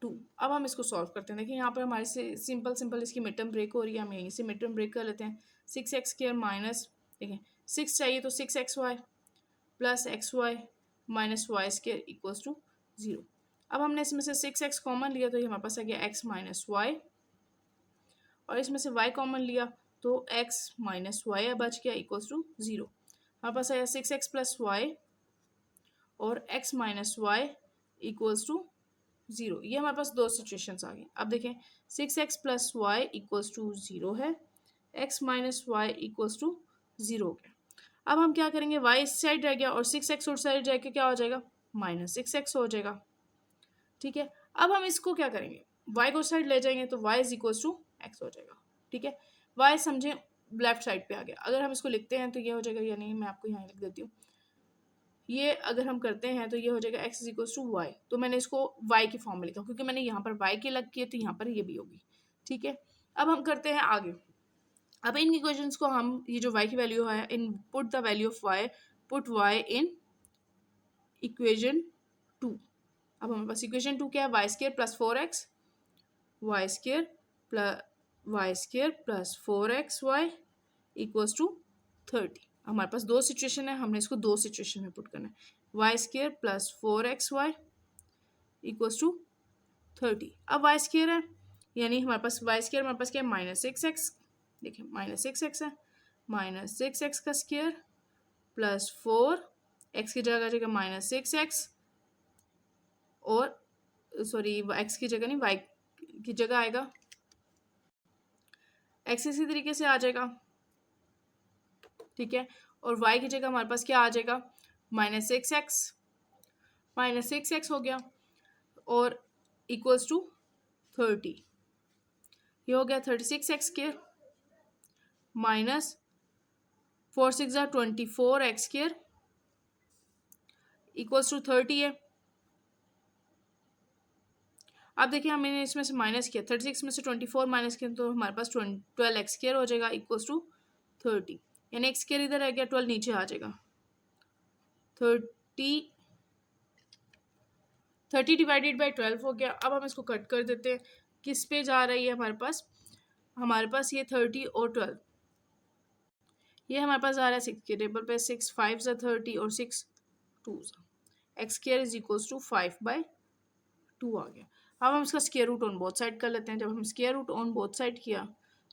[SPEAKER 1] 2। अब हम इसको सॉल्व करते हैं। देखिए यहाँ पर हमारे से सिंपल इसकी मिड टर्म ब्रेक हो रही है, हम यहीं से मिड टर्म ब्रेक कर लेते हैं। 6x² माइनस, देखिए 6 चाहिए तो 6xy plus xy minus y² equals to 0। अब हमने इसमें से 6x कॉमन लिया, तो ये हमारे पास आ गया x माइनस वाई, और इसमें से y कॉमन लिया तो x माइनस वाई बच गया इक्वल्स टू 0। हमारे पास आया 6x प्लस वाई और x minus y equals to 0। ये हमारे पास दो सिचुएशंस आ गई। अब देखें 6x plus Y equals to 0 है, x minus y equals to 0 हो गया। अब हम क्या करेंगे, y इस साइड रह गया और 6x उस साइड जाके क्या हो जाएगा -6x हो जाएगा, ठीक है। अब हम इसको क्या करेंगे, y को साइड ले जाएंगे तो y is equals to x हो जाएगा, ठीक है। y समझे लेफ्ट साइड पे आ गया। अगर हम इसको लिखते हैं तो ये हो जाएगा, यानी मैं आपको यहाँ लिख देती हूँ, ये अगर हम करते हैं तो ये हो जाएगा x is equals to y. तो मैंने इसको y की फॉर्म में लिखा क्योंकि मैंने यहाँ पर y की अलग की है, तो यहाँ पर ये भी होगी, ठीक है। अब हम करते हैं आगे। अब इन इक्वेशंस को हम, ये जो y की वैल्यू है, in put the value of y, put y in equation 2। अब हमारे पास इक्वेशन 2 क्या है, y² plus 4x y² plus 4xy equals to 30। हमारे पास दो सिचुएशन है, हमने इसको दो सिचुएशन में पुट करना है। y² plus 4xy equals to 30। अब y² है, यानी हमारे पास y² हमारे पास क्या है -6x, देखिए -6x है, -6x का स्क्वायर प्लस 4x की जगह आ जाएगा -6x, और सॉरी x की जगह नहीं y की जगह आएगा x, इसी तरीके से आ जाएगा, ठीक है, और y की जगह हमारे पास क्या आ जाएगा, -6x, -6x हो गया और इक्वल्स टू 30, ये हो गया 36x² minus 4 6 24x² equals to 30 है। अब देखिए हमने इसमें से माइनस किया, 36 में से 24 माइनस किया तो हमारे पास 12x² हो जाएगा इक्वल्स टू 30, यानी x² इधर आ गया, 12 नीचे आ जाएगा। 30 डिवाइडेड बाई 12 हो गया। अब हम इसको कट कर देते हैं, किस पे जा रही है हमारे पास ये 30 और 12, ये हमारे पास आ रहा है 6 के टेबल पे, 6 5 30 और 6 2 x² इज इक्वल्स टू 5/2 आ गया। अब हम इसका square root on both side कर लेते हैं। जब हम square root on both side किया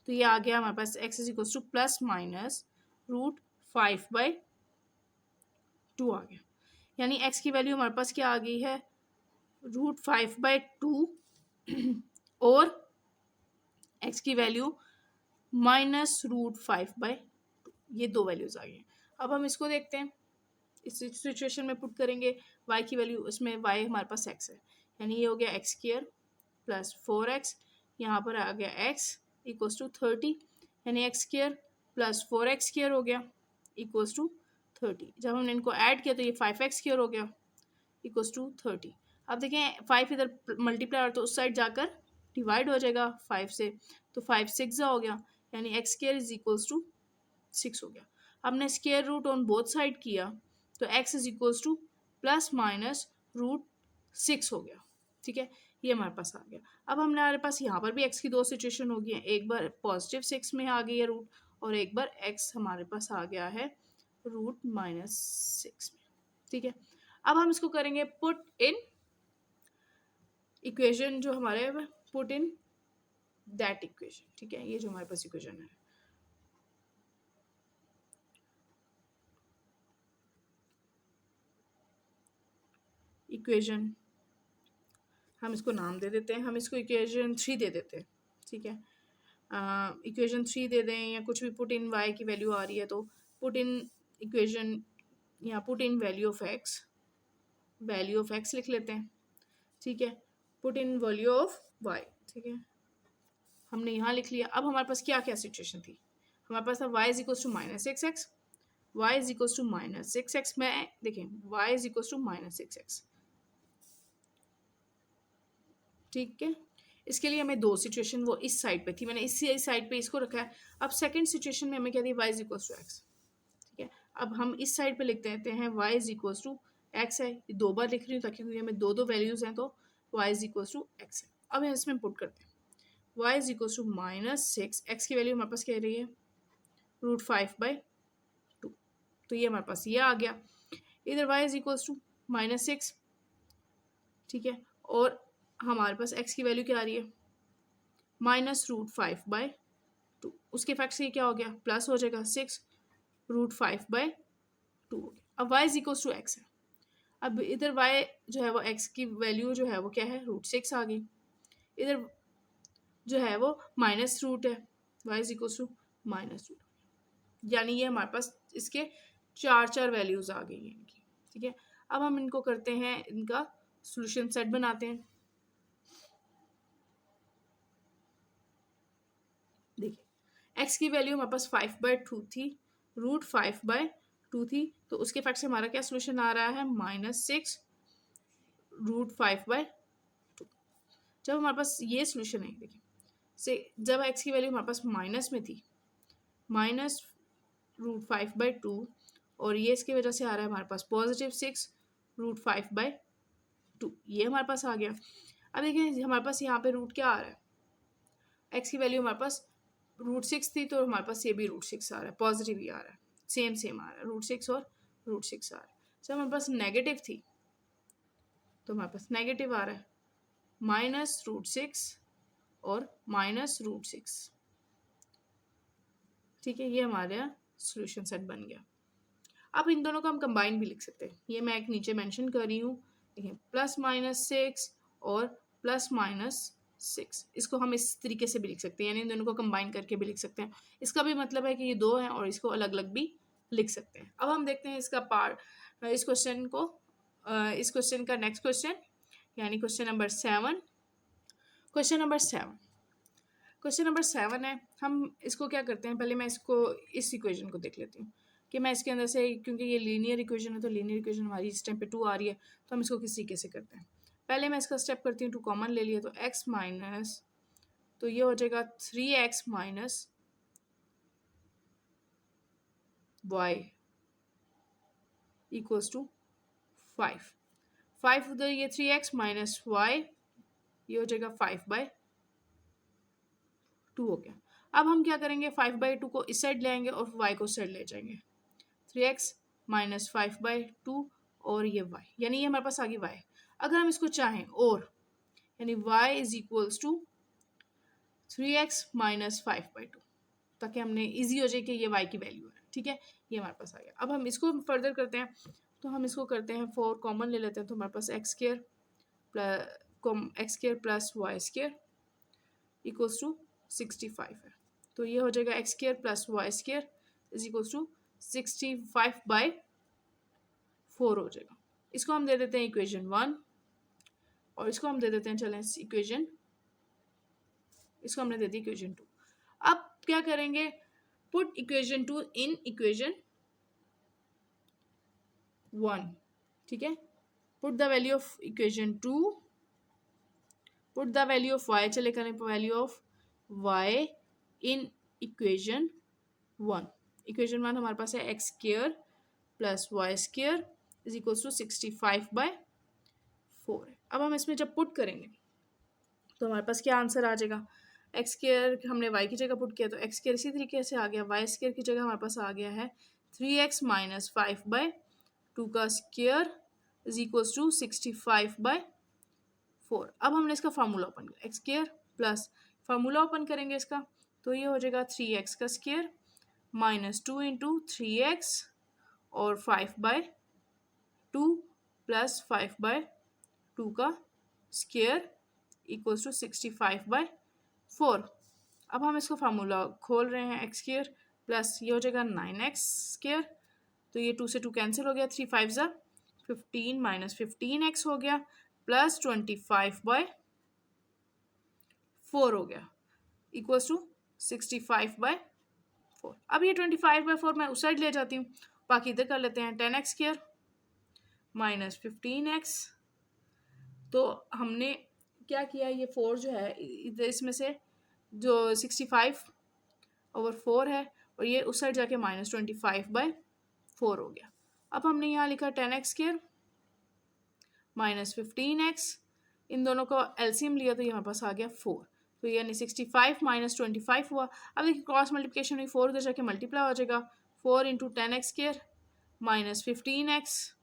[SPEAKER 1] तो ये आ गया हमारे पास x is equals to plus minus √5/2 आ गया, यानी x की वैल्यू हमारे पास क्या आ गई है, √5/2 और x की वैल्यू -√5/2, ये दो वैल्यूज आ गई। अब हम इसको देखते हैं, इस सिचुएशन में पुट करेंगे y की वैल्यू, इसमें y हमारे पास x है, यानी ये हो गया x² प्लस 4x, यहाँ पर आ गया x इक्वल्स टू 30, यानी x² प्लस 4x² हो गया इक्वल्स टू 30। जब हमने इनको ऐड किया तो ये 5x² हो गया इक्वल्स टू 30। अब देखें 5 इधर मल्टीप्लाई तो उस साइड जाकर डिवाइड हो जाएगा 5 से, तो 5 6 हो गया, यानी x² इज इक्वल्स टू 6 हो गया। हमने square root on both side किया तो x is equals to plus minus √6 हो गया। ठीक है, ये हमारे पास आ गया। अब हमारे पास यहाँ पर भी x की दो सिचुएशन हो गई है, एक बार +6 में आ गई है रूट, और एक बार x हमारे पास आ गया है √-6 में। ठीक है, अब हम इसको करेंगे पुट इन इक्वेशन, जो हमारे पुट इन दैट इक्वेशन। ठीक है, ये जो हमारे पास इक्वेशन है, इक्वेशन हम इसको नाम दे देते हैं, हम इसको इक्वेशन 3 दे देते हैं। ठीक है, इक्वेशन 3 दे दें या कुछ भी, पुट इन y की वैल्यू आ रही है तो पुट इन इक्वेशन या put in value of x लिख लेते हैं। ठीक है, put in value of y। ठीक है, हमने यहाँ लिख लिया। अब हमारे पास क्या क्या सिचुएशन थी, हमारे पास था y is equals to -6x, y is equals to -6x में देखें y is equals to -6x। ठीक है, इसके लिए हमें दो सिचुएशन, वो इस साइड पे थी, मैंने इसी साइड पे इसको रखा है। अब सेकंड सिचुएशन में हमें क्या दी, y is equals to x। ठीक है, अब हम इस साइड पे लिख देते हैं y is equals to x है, ये दो बार लिख रही हूँ ताकि हमें दो दो वैल्यूज हैं, तो y is equals to x है। अब हम इसमें पुट करते हैं y is equals to -6, x की वैल्यू हमारे पास कह रही है √5/2, तो ये हमारे पास ये आ गया। इधर y इज इक्वल्स टू -6, ठीक है, और हमारे पास x की वैल्यू क्या आ रही है, -√5/2, उसके फैक्ट से ये क्या हो गया, प्लस हो जाएगा 6 √5/2 हो गया। अब y is equals to x है, अब इधर y जो है वो x की वैल्यू जो है वो क्या है, √6 आ गई, इधर जो है वो माइनस रूट है, y इज इक्वल्स टू -√, यानी ये हमारे पास इसके चार वैल्यूज आ गई हैं इनकी। ठीक है, अब हम इनको करते हैं, इनका सॉल्यूशन सेट बनाते हैं। देखिए x की वैल्यू हमारे पास 5/2 थी, √5/2 थी, तो उसके फैक्ट से हमारा क्या सोल्यूशन आ रहा है, -6 √5/2। जब हमारे पास ये सोल्यूशन है, देखिए से जब x की वैल्यू हमारे पास माइनस में थी, -√5/2, और ये इसकी वजह से आ रहा है हमारे पास +6 √5/2, ये हमारे पास आ गया। अब देखिए हमारे पास यहाँ पे रूट क्या आ रहा है, x की वैल्यू हमारे पास √6 थी, तो हमारे पास ये भी √6 आ रहा है, पॉजिटिव ही आ रहा है, सेम आ रहा है, √6 और √6 आ रहा है। जब हमारे पास नेगेटिव थी तो हमारे पास नेगेटिव आ रहा है, -√6 और -√6। ठीक है, ये हमारा सॉल्यूशन सेट बन गया। अब इन दोनों को हम कंबाइन भी लिख सकते हैं, ये मैं एक नीचे मेंशन कर रही हूँ, देखिए +-6 और +-6, इसको हम इस तरीके से भी लिख सकते हैं, यानी इन दोनों को कंबाइन करके भी लिख सकते हैं। इसका भी मतलब है कि ये दो हैं और इसको अलग अलग भी लिख सकते हैं। अब हम देखते हैं इसका पार्ट, इस क्वेश्चन को, इस क्वेश्चन का नेक्स्ट क्वेश्चन, यानी question number 7। Question number 7, question number 7 है। हम इसको क्या करते हैं, पहले मैं इसको इस इक्वेशन को देख लेती हूँ कि मैं इसके अंदर से, क्योंकि ये लीनियर इक्वेशन है तो लीनियर इक्वेशन हमारी इस टाइम पे 2 आ रही है, तो हम इसको किस तरीके से करते हैं। पहले मैं इसका स्टेप करती हूँ, 2 कॉमन ले लिया तो x माइनस, तो ये हो जाएगा 3x minus y equals to 5। 5 उधर, ये 3x माइनस y, ये हो जाएगा 5/2 हो गया। अब हम क्या करेंगे, 5/2 को इस साइड ले आएंगे और y को इस साइड ले जाएंगे। 3x माइनस 5/2 और ये y, यानी ये हमारे पास आ गई y। अगर हम इसको चाहें और, यानी y is equals to 3x minus 5/2, ताकि हमने इजी हो जाए कि ये y की वैल्यू है, ठीक है, ये हमारे पास आ गया। अब हम इसको फर्दर करते हैं, तो हम इसको करते हैं 4 कॉमन ले लेते हैं, तो हमारे पास x square plus Y square equals to 65 है। तो ये हो जाएगा x square plus Y square is equals to 65/4 हो जाएगा। इसको हम दे देते हैं इक्वेशन 1 और इसको हम दे देते हैं, चलें इक्वेशन, इसको हमने दे दी इक्वेशन 2। अब क्या करेंगे, पुट इक्वेशन 2 इन इक्वेशन 1, ठीक है। Put the value of equation 2, put the value of y, चले करें value of y in equation 1। Equation 1 हमारे पास है x square plus Y square is equals to 65/4 है। अब हम इसमें जब पुट करेंगे तो हमारे पास क्या आंसर आ जाएगा, एक्स स्क्वायर हमने वाई की जगह पुट किया तो एक्स स्क्वायर इसी तरीके से आ गया, वाई स्क्वायर की जगह हमारे पास आ गया है 3x माइनस 5/2 का स्क्वायर इज इक्वल्स टू 65/4। अब हमने इसका फार्मूला ओपन किया, X square plus formula open करेंगे इसका, तो ये हो जाएगा 3x का स्क्वायर माइनस 2 इंटू 3x और 5/2 प्लस 5/2 का स्क्वायर इक्वल्स टू 65/4। अब हम इसको फार्मूला खोल रहे हैं, एक्स स्क्वायर प्लस ये हो जाएगा 9x स्क्वायर, तो ये 2 से 2 कैंसिल हो गया, 3 5 ज़ा 15 माइनस 15x हो गया प्लस 25/4 हो गया इक्वल्स टू 65/4। अब ये 25/4 मैं उस साइड ले जाती हूँ, बाकी इधर कर लेते हैं 10x स्क्वायर माइनस 15x। तो हमने क्या किया, ये 4 जो है इधर इसमें से जो 65/4 है और ये उस साइड जाके माइनस 25/4 हो गया। अब हमने यहाँ लिखा 10x स्क्वायर माइनस 15x, इन दोनों का एलसीएम लिया तो ये हमारे पास आ गया 4, तो यानी 65 माइनस 25 हुआ। अब देखिए क्रॉस मल्टीप्लिकेशन हुई, 4 उधर जाके मल्टीप्लाई हो जाएगा, 4 into 10x square minus 15x,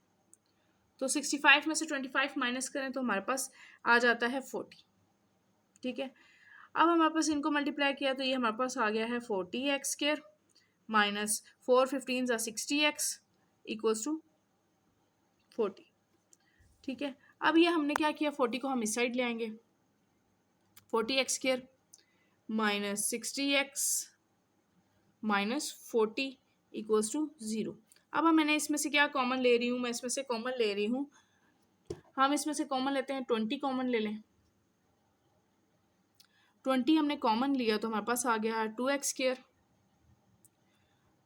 [SPEAKER 1] तो 65 में से 25 माइनस करें तो हमारे पास आ जाता है 40, ठीक है। अब हमारे पास इनको मल्टीप्लाई किया तो ये हमारे पास आ गया है 40x स्क्वायर माइनस 4 15 ज़ा 60x इक्वल्स टू 40, ठीक है। अब ये हमने क्या किया, 40 को हम इस साइड ले आएंगे, 40x square minus 60x minus 40 equals to 0। अब मैंने इसमें से क्या कॉमन ले रही हूँ, मैं इसमें से कॉमन ले रही हूँ, हम इसमें से कॉमन लेते हैं 20 कॉमन ले लें। 20 हमने कॉमन लिया तो हमारे पास आ गया है 2x square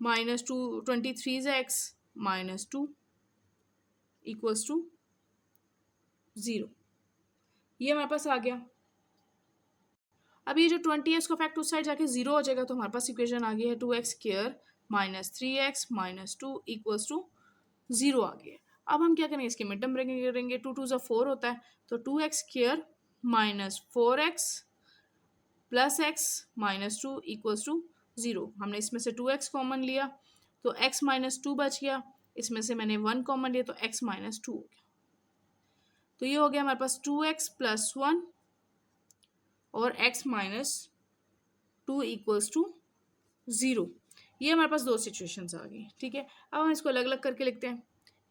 [SPEAKER 1] minus 2 23 x minus 2 equals to 0, ये हमारे पास आ गया। अब ये जो 20 है इसको फैक्ट उस साइड जाके 0 हो जाएगा, तो हमारे पास इक्वेशन आ गई है 2x square minus 3x minus 2 equals to 0 आ गया। अब हम क्या करेंगे, इसके मिड टर्म ब्रेकिंग करेंगे, 2 2 ज़ा 4 होता है, तो 2x square minus 4x plus x minus 2 equals to 0। हमने इसमें से 2x कॉमन लिया तो x माइनस 2 बच गया, इसमें से मैंने 1 कॉमन लिया तो x माइनस 2 हो गया, तो ये हो गया हमारे पास 2x प्लस 1 और x माइनस 2 इक्वल्स टू 0। ये हमारे पास दो सिचुएशंस आ गई, ठीक है। अब हम इसको अलग अलग करके लिखते हैं,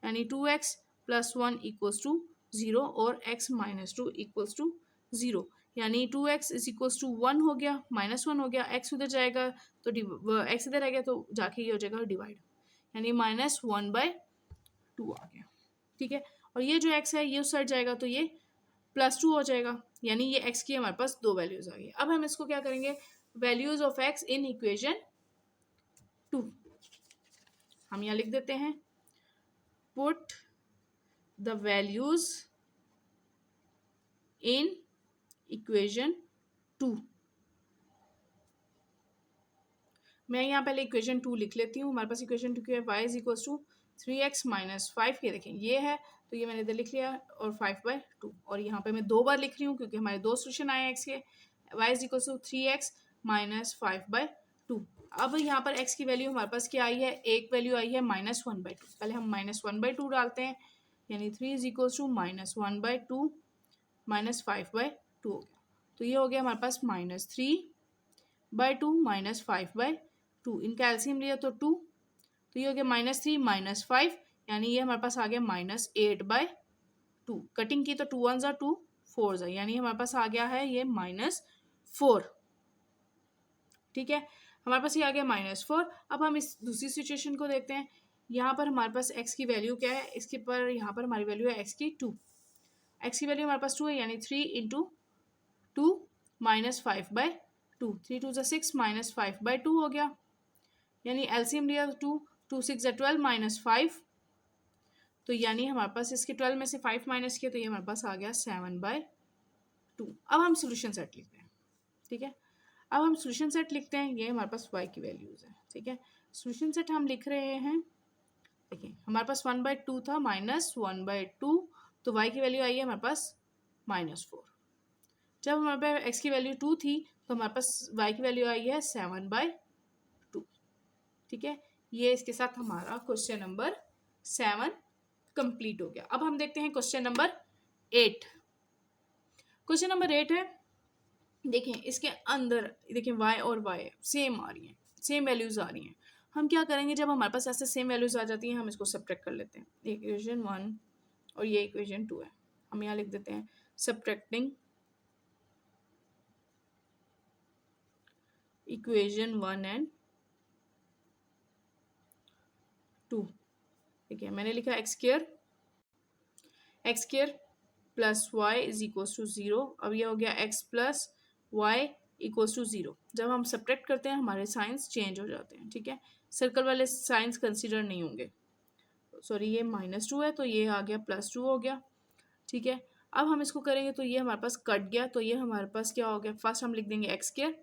[SPEAKER 1] यानी 2x प्लस 1 इक्वल्स टू 0 और x माइनस 2 इक्वल्स टू 0, यानी 2x इज इक्वल्स टू 1 हो गया, माइनस 1 हो गया, x उधर जाएगा तो x इधर आ गया तो जाके ये हो जाएगा डिवाइड, यानी -1/2 आ गया, ठीक है। और ये जो x है ये उस साइड जाएगा तो ये +2 हो जाएगा, यानी ये x की हमारे पास 2 वैल्यूज आ गई। अब हम इसको क्या करेंगे, values of x in equation 2 हम यहाँ लिख देते हैं, put the values in equation 2। मैं यहाँ पहले इक्वेशन 2 लिख लेती हूँ। हमारे पास इक्वेशन 2 क्या है, y is equal to 3x minus 5 के, देखें ये है तो ये मैंने इधर लिख लिया, और 5/2, और यहाँ पे मैं 2 बार लिख रही हूँ क्योंकि हमारे 2 सोल्यूशन आए हैं x के। y is equal to 3x minus 5/2। अब यहाँ पर x की वैल्यू हमारे पास क्या आई है, एक वैल्यू आई है -1/2। पहले हम -1/2 डालते हैं, यानी 3 इज इक्वल टू -1/2 माइनस 5/2 हो गया, तो ये हो गया हमारे पास -3/2 माइनस 5/2। इनका एलसीएम लिया तो 2, तो ये हो गया -3 माइनस 5, यानी ये हमारे पास आ गया -8/2। कटिंग की तो 2 1 ज़ा 2 4 ज़ा, यानी हमारे पास आ गया है ये -4, ठीक है। हमारे पास ये आ गया -4। अब हम इस दूसरी सिचुएशन को देखते हैं। यहाँ पर हमारे पास x की वैल्यू क्या है, इसके पर यहाँ पर हमारी वैल्यू है x की 2। x की वैल्यू हमारे पास 2 है, यानी 3 इंटू 2 माइनस 5/2, 3 2 6 माइनस 5/2 हो गया, यानी एलसीएम लिया 2 2 6 12 माइनस 5, तो यानी हमारे पास इसके 12 में से 5 माइनस किया तो ये हमारे पास आ गया 7/2। अब हम सोल्यूशन सेट लिखते हैं, ठीक है। अब हम सोल्यूशन सेट लिखते हैं, ये हमारे पास y की वैल्यूज है, ठीक है। सोल्यूशन सेट हम लिख रहे हैं, देखिए हमारे पास 1/2 था, -1/2, तो y की वैल्यू आई है हमारे पास -4। जब हमारे पास x की वैल्यू 2 थी तो हमारे पास y की वैल्यू आई है 7/2, ठीक है। ये इसके साथ हमारा क्वेश्चन नंबर 7 कंप्लीट हो गया। अब हम देखते हैं क्वेश्चन नंबर 8। क्वेश्चन नंबर 8 है, देखें इसके अंदर देखें y और y सेम आ रही हैं, सेम वैल्यूज आ रही हैं। हम क्या करेंगे, जब हमारे पास ऐसे सेम वैल्यूज आ जाती हैं हम इसको सब्ट्रैक्ट कर लेते हैं। ये इक्वेशन 1 और ये इक्वेशन 2 है, हम यहाँ लिख देते हैं सब्ट्रैक्टिंग इक्वेशन 1 एंड 2। ठीक है, मैंने लिखा x square plus Y is equals to 0। अब ये हो गया x plus Y equals to 0। जब हम सब्ट्रैक्ट करते हैं हमारे साइंस चेंज हो जाते हैं, ठीक है। सर्कल वाले साइंस कंसीडर नहीं होंगे, सॉरी ये -2 है तो ये आ गया +2 हो गया, ठीक है। अब हम इसको करेंगे तो ये हमारे पास कट गया, तो ये हमारे पास क्या हो गया, फर्स्ट हम लिख देंगे x स्क्वायर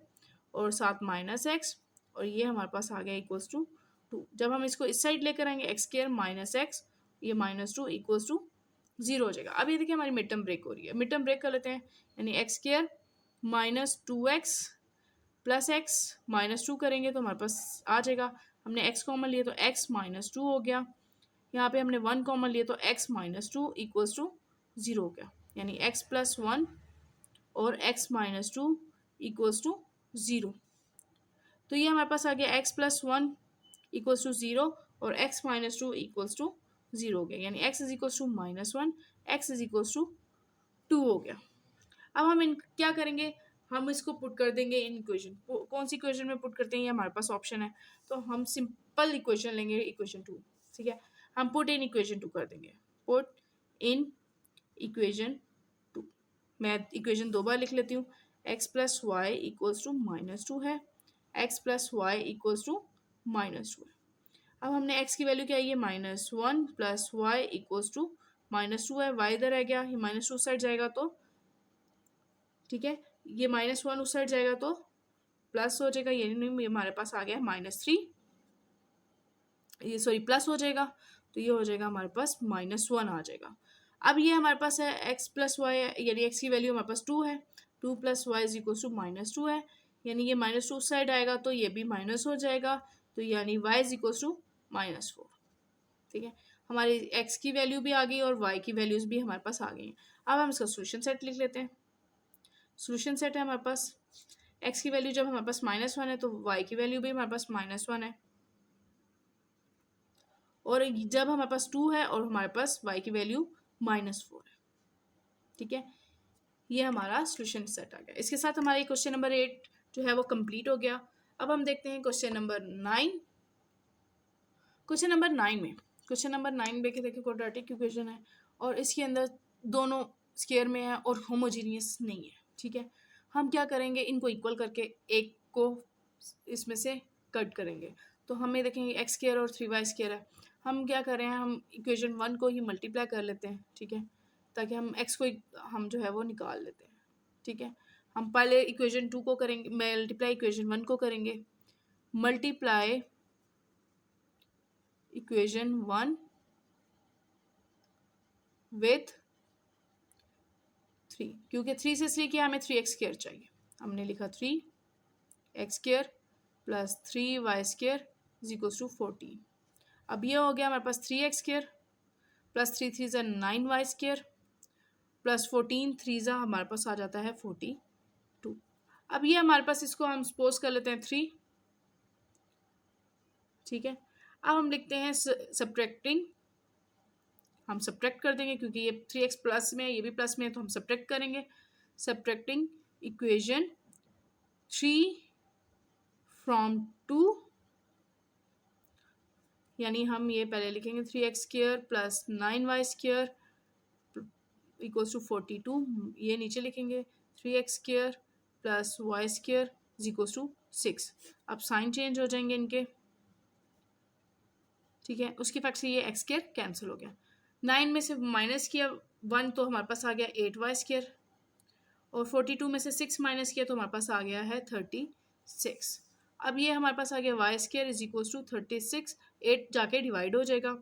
[SPEAKER 1] और साथ -x, और ये हमारे पास आ गया इक्वल्स टू 2। जब हम इसको इस साइड लेकर आएंगे x स्क्वायर -x, ये -2 इक्वल्स टू 0 हो जाएगा। अब ये देखिए हमारी मिड टर्म ब्रेक हो रही है, मिड टर्म ब्रेक कर लेते हैं, यानी x square -2x plus x -2 करेंगे तो हमारे पास आ जाएगा। हमने x कॉमन लिया तो x -2 हो गया, यहाँ पे हमने 1 कॉमन लिया तो x -2 इक्वल्स टू 0 हो गया, यानी x प्लस 1 और x -2 इक्वल्स टू 0। तो ये हमारे पास आ गया x प्लस 1 इक्वल्स टू 0 और x -2 इक्वल्स टू 0 हो गया, यानी x is equals to -1, x is equals to 2 हो गया। अब हम इन क्या करेंगे, हम इसको पुट कर देंगे इन इक्वेशन। कौन सी इक्वेशन में पुट करते हैं, ये हमारे पास ऑप्शन है, तो हम सिंपल इक्वेशन लेंगे, इक्वेशन 2, ठीक है। हम पुट इन इक्वेशन 2 कर देंगे, पुट इन इक्वेशन 2। मैं इक्वेशन 2 बार लिख लेती हूँ, x plus Y equals to -2 है, x plus Y equals to -2 है। अब हमने x की वैल्यू क्या है, ये -1 प्लस वाई इक्वल्स टू -2 है, y इधर रह गया, ये -2 साइड जाएगा तो ठीक है, ये -1 उस साइड जाएगा तो प्लस हो जाएगा, यानी हमारे पास आ गया -3, ये सॉरी प्लस हो जाएगा, तो ये हो जाएगा हमारे पास -1 आ जाएगा। अब ये हमारे पास है x प्लस वाई, यानी x की वैल्यू हमारे पास 2 है, 2 plus Y is equal to -2 है, यानी ये -2 साइड आएगा तो ये भी माइनस हो जाएगा, तो यानी y इज इक्वल टू -4, ठीक है। हमारी x की वैल्यू भी आ गई और y की वैल्यूज भी हमारे पास आ गई हैं। अब हम इसका सोल्यूशन सेट लिख लेते हैं। सोल्यूशन सेट है हमारे पास, x की वैल्यू जब हमारे पास -1 है तो y की वैल्यू भी हमारे पास -1 है, और जब हमारे पास 2 है और हमारे पास y की वैल्यू -4 है, ठीक है। ये हमारा सोल्यूशन सेट आ गया। इसके साथ हमारा क्वेश्चन नंबर 8 जो है वो कंप्लीट हो गया। अब हम देखते हैं क्वेश्चन नंबर 9। क्वेश्चन नंबर 9 में देखिए क्वाड्रेटिक इक्वेशन है और इसके अंदर दोनों स्क्वायर में है और होमोजीनियस नहीं है, ठीक है। हम क्या करेंगे, इनको इक्वल करके एक को इसमें से कट करेंगे। तो हमें देखेंगे एक्स स्क्वायर और 3y स्क्वायर है। हम क्या कर रहे हैं, हम इक्वेशन 1 को ही मल्टीप्लाई कर लेते हैं, ठीक है, ताकि हम एक्स को हम जो है वो निकाल लेते हैं, ठीक है। हम पहले इक्वेशन 2 को करेंगे, मल्टीप्लाई इक्वेशन 1 को करेंगे, मल्टीप्लाई इक्वेशन 1 विथ 3, क्योंकि 3 से 3 किया हमें 3x² चाहिए। हमने लिखा 3x² plus 3y² is equals to 14। अब ये हो गया हमारे पास 3x² प्लस 3 3 9y² प्लस 14 3 हमारे पास आ जाता है 42। अब ये हमारे पास, इसको हम सपोज कर लेते हैं 3, ठीक है। अब हम लिखते हैं सब्ट्रैक्टिंग, हम सब्ट्रैक्ट कर देंगे क्योंकि ये 3x प्लस में है, ये भी प्लस में है, तो हम सब्ट्रैक्ट करेंगे। सब्ट्रैक्टिंग इक्वेशन 3 फ्रॉम 2, यानी हम ये पहले लिखेंगे 3x² plus 9y² equals to 42। ये नीचे लिखेंगे 3x² plus y² is equals to 6। अब साइन चेंज हो जाएंगे इनके, ठीक है। उसके फैक्ट से ये x² कैंसिल हो गया। 9 में से माइनस किया 1 तो हमारे पास आ गया 8y² और 42 में से 6 माइनस किया तो हमारे पास आ गया है 36। अब ये हमारे पास आ गया y² इज इक्वल्स टू 36, 8 जाके डिवाइड हो जाएगा।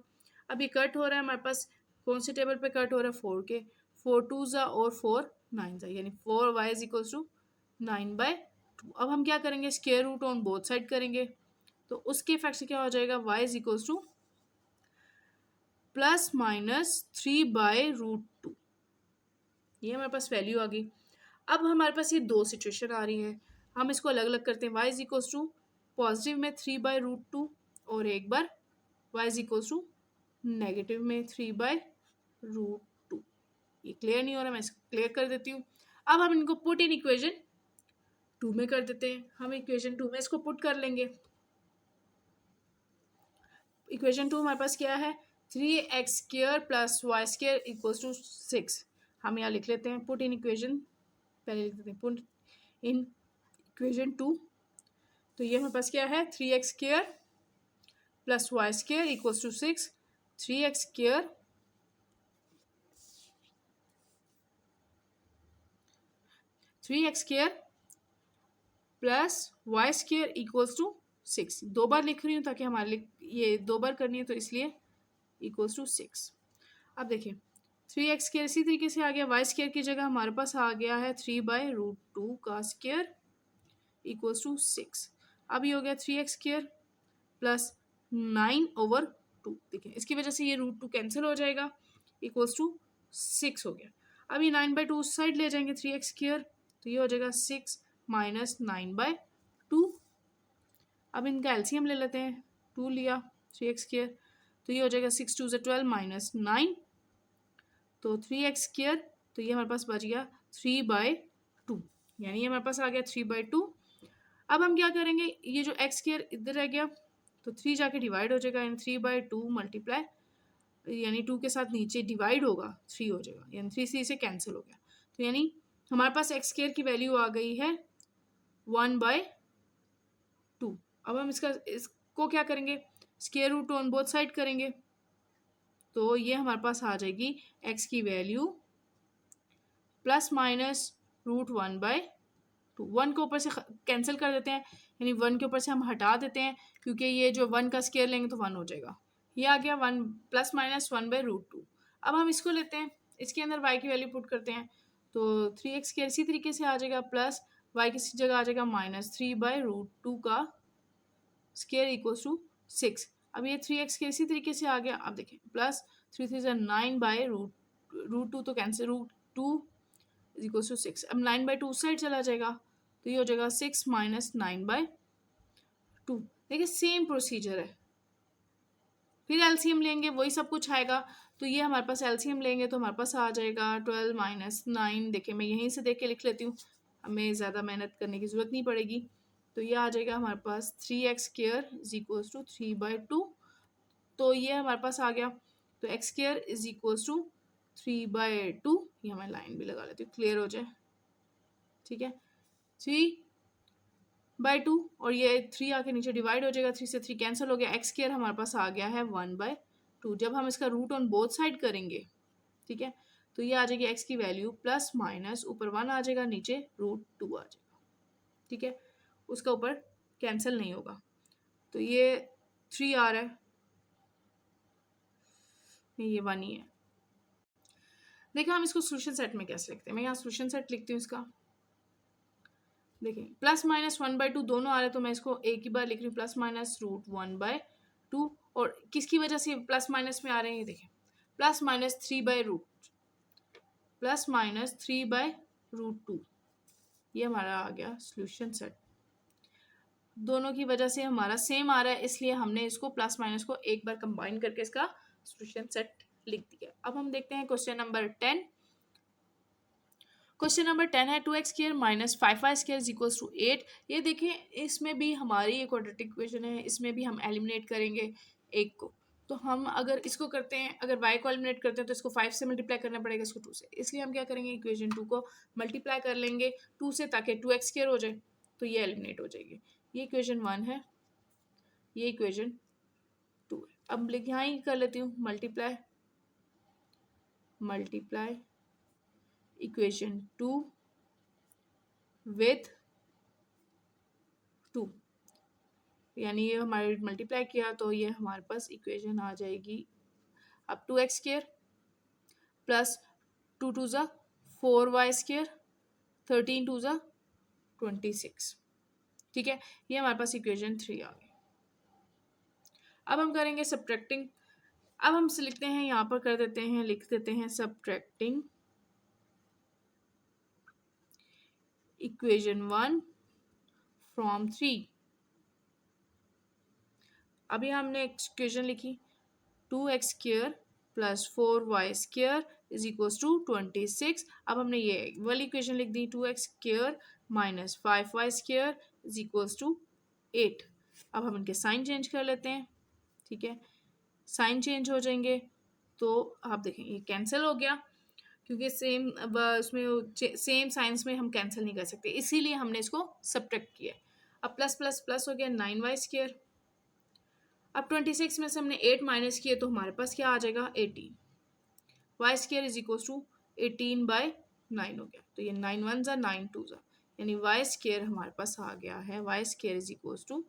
[SPEAKER 1] अब ये कट हो रहा है हमारे पास, कौन से टेबल पे कट हो रहा है, 4 के, 4 2 और 4 9 यानी 4y इज इक्वल्स टू 9/2। अब हम क्या करेंगे, square root on both side करेंगे, तो उसके इफेक्ट से क्या हो जाएगा, y is equals to plus minus 3/√2। ये हमारे पास वैल्यू आ गई। अब हमारे पास ये दो सिचुएशन आ रही है, हम इसको अलग अलग करते हैं। y is equals to positive में 3/√2 और एक बार y is equals to negative में 3/√2। ये क्लियर नहीं हो रहा, मैं इसको क्लियर कर देती हूँ। अब हम इनको पुट इन इक्वेशन 2 में कर देते हैं। हम इक्वेशन 2 में इसको पुट कर लेंगे। इक्वेशन 2 हमारे पास क्या है, 3x² plus y² equals to 6। हम यहाँ लिख लेते हैं पुट इन इक्वेशन, पहले लिख देते हैं पुट इन इक्वेशन 2। तो ये हमारे पास क्या है, 3x² plus y² equals to 6। 3x² plus y² equals to 6। दो बार लिख रही हूँ ताकि हमारे ये दो बार करनी है, तो इसलिए इक्वल्स टू 6। अब देखिए 3x² इसी तरीके से आ गया, y² की जगह हमारे पास आ गया है 3/√2 का स्क्वायर इक्वल्स टू 6। अब ये हो गया 3x² प्लस 9/2। देखिए इसकी वजह से ये √2 कैंसिल हो जाएगा, इक्वल्स टू 6 हो गया। अब ये 9/2 उस साइड ले जाएंगे 3x², तो ये हो जाएगा 6 माइनस 9/2। अब इनका एलसीएम ले लेते हैं, 2 लिया 3x², तो ये हो जाएगा 6 2 12 माइनस 9, तो 3x², तो ये हमारे पास बच गया 3/2, यानी ये हमारे पास आ गया 3/2। अब हम क्या करेंगे, ये जो x² इधर रह गया तो 3 जाके डिवाइड हो जाएगा, यानी 3/2 मल्टीप्लाई, यानी 2 के साथ नीचे डिवाइड होगा 3 हो जाएगा, यानी 3 3 से कैंसिल हो गया। तो यानी हमारे पास x² की वैल्यू आ गई है 1/2। अब हम इसको क्या करेंगे, square root on both side करेंगे, तो ये हमारे पास आ जाएगी x की वैल्यू प्लस माइनस √1/2। 1 को ऊपर से कैंसिल कर देते हैं, यानी 1 के ऊपर से हम हटा देते हैं, क्योंकि ये जो 1 का स्क्वायर लेंगे तो 1 हो जाएगा। ये आ गया 1 प्लस माइनस 1/√2। अब हम इसको लेते हैं, इसके अंदर y की वैल्यू पुट करते हैं, तो 3x² इसी तरीके से आ जाएगा, प्लस y की जगह आ जाएगा माइनस 3/√2 का स्क्वायर इक्वल्स टू 6। अब ये 3x² इसी तरीके से आ गया। अब देखें प्लस 3 3 9/√2, तो कैंसिल √2 इज इक्वल्स टू 6। अब 9/2 उस साइड चला जाएगा, तो ये हो जाएगा 6 माइनस 9/2। देखिए सेम प्रोसीजर है, फिर एलसीएम लेंगे वही सब कुछ आएगा। तो ये हमारे पास एलसीएम लेंगे तो हमारे पास आ जाएगा 12 माइनस 9। देखिए मैं यहीं से देख के लिख लेती हूँ, हमें ज़्यादा मेहनत करने की ज़रूरत नहीं पड़ेगी। तो ये आ जाएगा हमारे पास 3x² इज इक्वल्स टू 3/2। तो ये हमारे पास आ गया। तो x square is equals to 3/2, ये हमें लाइन भी लगा लेती हूँ क्लियर हो जाए, ठीक है। 3/2 और ये 3 आके नीचे डिवाइड हो जाएगा, 3 से 3 कैंसिल हो गया, एक्स स्क्वायर हमारे पास आ गया है 1/2। जब हम इसका रूट ऑन बोथ साइड करेंगे, ठीक है, तो ये आ जाएगी एक्स की वैल्यू प्लस माइनस ऊपर 1 आ जाएगा, नीचे √2 आ जाएगा, ठीक है। उसका ऊपर कैंसिल नहीं होगा, तो ये 3 आ रहा है, ये 1 ही है। देखिए हम इसको सोल्यूशन सेट में कैसे लिखते हैं, मैं यहाँ सोल्यूशन सेट लिखती हूँ इसका। देखिए प्लस माइनस 1/2 दोनों आ रहे हैं, तो मैं इसको एक ही बार लिख रही हूँ, प्लस माइनस √1/2। और किसकी वजह से प्लस माइनस में आ रहे हैं, ये देखिए प्लस माइनस 3/√2, ये हमारा आ गया सोल्यूशन सेट। दोनों की वजह से हमारा सेम आ रहा है, इसलिए हमने इसको प्लस माइनस को एक बार कंबाइन करके इसका सोल्यूशन सेट लिख दिया। अब हम देखते हैं क्वेश्चन नंबर 10। क्वेश्चन नंबर 10 है 2x square minus 5y square is equals to 8। ये देखें इसमें भी हमारी एक क्वाड्रेटिक इक्वेशन है, इसमें भी हम एलिमिनेट करेंगे एक को। तो हम अगर इसको करते हैं, अगर y को एलिमिनेट करते हैं तो इसको 5 से मल्टीप्लाई करना पड़ेगा, इसको 2 से, इसलिए हम क्या करेंगे इक्वेशन 2 को मल्टीप्लाई कर लेंगे 2 से, ताकि 2x स्क्वायर हो जाए, तो ये एलिमिनेट हो जाएगी। ये इक्वेशन 1 है, ये इक्वेशन 2 है। अब यहाँ ही कर लेती हूँ मल्टीप्लाई इक्वेशन 2 विथ 2, यानी ये हमारे मल्टीप्लाई किया तो ये हमारे पास इक्वेशन आ जाएगी। अब 2x स्क्वायर प्लस 2 2 ज़ा 4y स्क्वायर 13 2 ज़ा 26, ठीक है, ये हमारे पास इक्वेशन 3 आ गई। अब हम करेंगे सब्ट्रैक्टिंग। अब हम से लिखते हैं, यहाँ पर कर देते हैं, लिख देते हैं सब्ट्रैक्टिंग इक्वेशन 1 फ्रॉम 3। अभी हमने इक्वेशन लिखी 2x square plus 4y square is equals to 26। अब हमने ये वाली इक्वेशन लिख दी 2x square minus 5y square is equals to 8। अब हम इनके साइन चेंज कर लेते हैं, ठीक है, साइन चेंज हो जाएंगे तो आप देखें ये कैंसिल हो गया, क्योंकि सेम उसमें सेम साइंस में हम कैंसिल नहीं कर सकते, इसीलिए हमने इसको सब्ट्रैक्ट किया। अब प्लस प्लस प्लस हो गया 9y स्क्वायर। अब 26 में से हमने 8 माइनस किए तो हमारे पास क्या आ जाएगा 18। Y square is equal to 18/9 हो गया, तो ये 9 1 ज़ा 9 2 ज़ा, यानी वाई स्क्वायर हमारे पास आ गया है, y square is equal to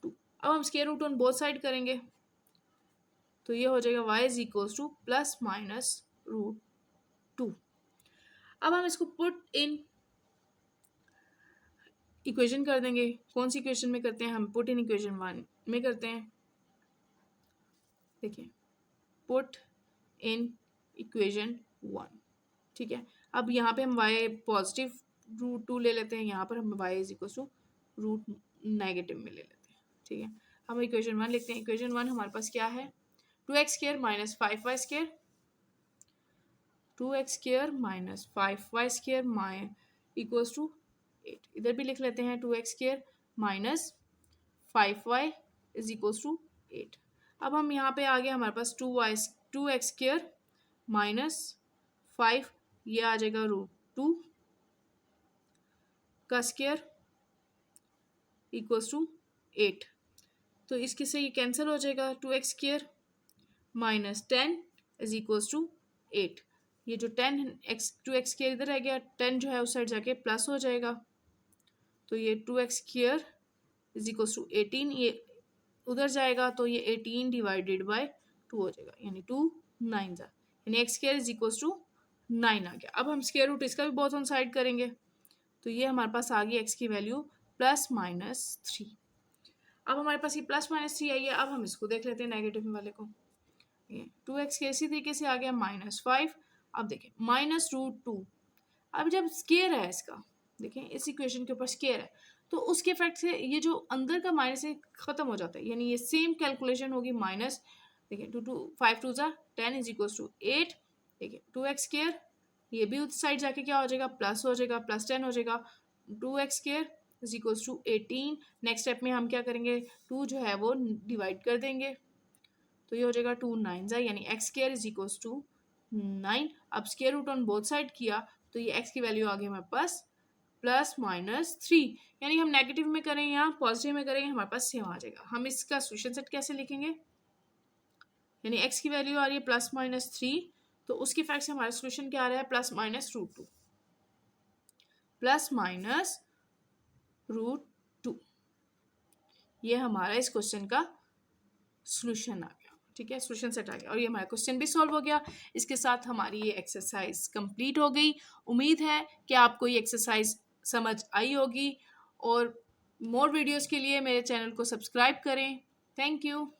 [SPEAKER 1] 2। अब हम square root on both side करेंगे, तो ये हो जाएगा y is equal to plus minus √2। अब हम इसको पुट इन इक्वेशन कर देंगे। कौन सी इक्वेशन में करते हैं हम, पुट इन इक्वेशन 1 में करते हैं। देखिए पुट इन इक्वेशन 1, ठीक है। अब यहाँ पे हम y पॉजिटिव √2 ले लेते हैं, यहाँ पर हम y इज इक्वल टू √- में ले लेते हैं, ठीक है। हम इक्वेशन 1 लिखते हैं। इक्वेशन 1 हमारे पास क्या है 2x square minus 5y square, 2x square minus 5y square minus equals to 8। इधर भी लिख लेते हैं 2x square minus 5y is equals to 8। अब हम यहाँ पे आ गया हमारे पास 2x स्क्वायर माइनस 5, ये आ जाएगा √2 का स्क्वायर इक्वल्स टू 8। तो इसके से ये कैंसिल हो जाएगा, 2x square minus 10 is equals to 8। ये जो 2x स्क्वायर इधर रह गया, 10 जो है उस साइड जाके प्लस हो जाएगा, तो ये 2x square is equals to 18, ये उधर जाएगा तो ये 18/2 हो जाएगा, यानी 2 9 ज़ा, यानी x square is equals to 9 आ गया। अब हम स्क्वायर रूट इसका भी बोथ ऑन साइड करेंगे, तो ये हमारे पास आ गई x की वैल्यू प्लस माइनस 3। अब हमारे पास ये प्लस माइनस 3 आई है। अब हम इसको देख लेते हैं नेगेटिव वाले को, 2x के इसी तरीके से आ गया -5। अब देखें माइनस √2, अब जब स्क्वायर है इसका, देखें इस इक्वेशन के ऊपर स्क्वायर है, तो उसके इफेक्ट से ये जो अंदर का माइनस है खत्म हो जाता है, यानी ये सेम कैलकुलेशन होगी माइनस। देखिए 5 2 ज़ा 10 इज इक्वल्स टू 8। देखिए 2x स्क्वायर, ये भी उस साइड जाके क्या हो जाएगा प्लस हो जाएगा, प्लस 10 हो जाएगा, 2x square is equals to 18। Next step में हम क्या करेंगे 2 जो है वो डिवाइड कर देंगे, तो ये हो जाएगा 2 9 यानी x square is equals to 9। अब square root on both side किया तो ये एक्स की वैल्यू आ गई हमारे पास +-3, यानी हम नेगेटिव में करें या पॉजिटिव में करें हमारे पास सेम आ जाएगा। हम इसका सोल्यूशन सेट कैसे लिखेंगे, यानी x की वैल्यू आ रही है +-3, तो उसके इफेक्ट से हमारा सोल्यूशन क्या आ रहा है +-√2 +-√2। ये हमारा इस क्वेश्चन का सोल्यूशन आ गया। ठीक है, सोल्यूशन सेट आ गया और ये हमारा क्वेश्चन भी सॉल्व हो गया। इसके साथ हमारी ये एक्सरसाइज कंप्लीट हो गई। उम्मीद है कि आपको ये एक्सरसाइज समझ आई होगी और मोर वीडियोस के लिए मेरे चैनल को सब्सक्राइब करें। Thank you.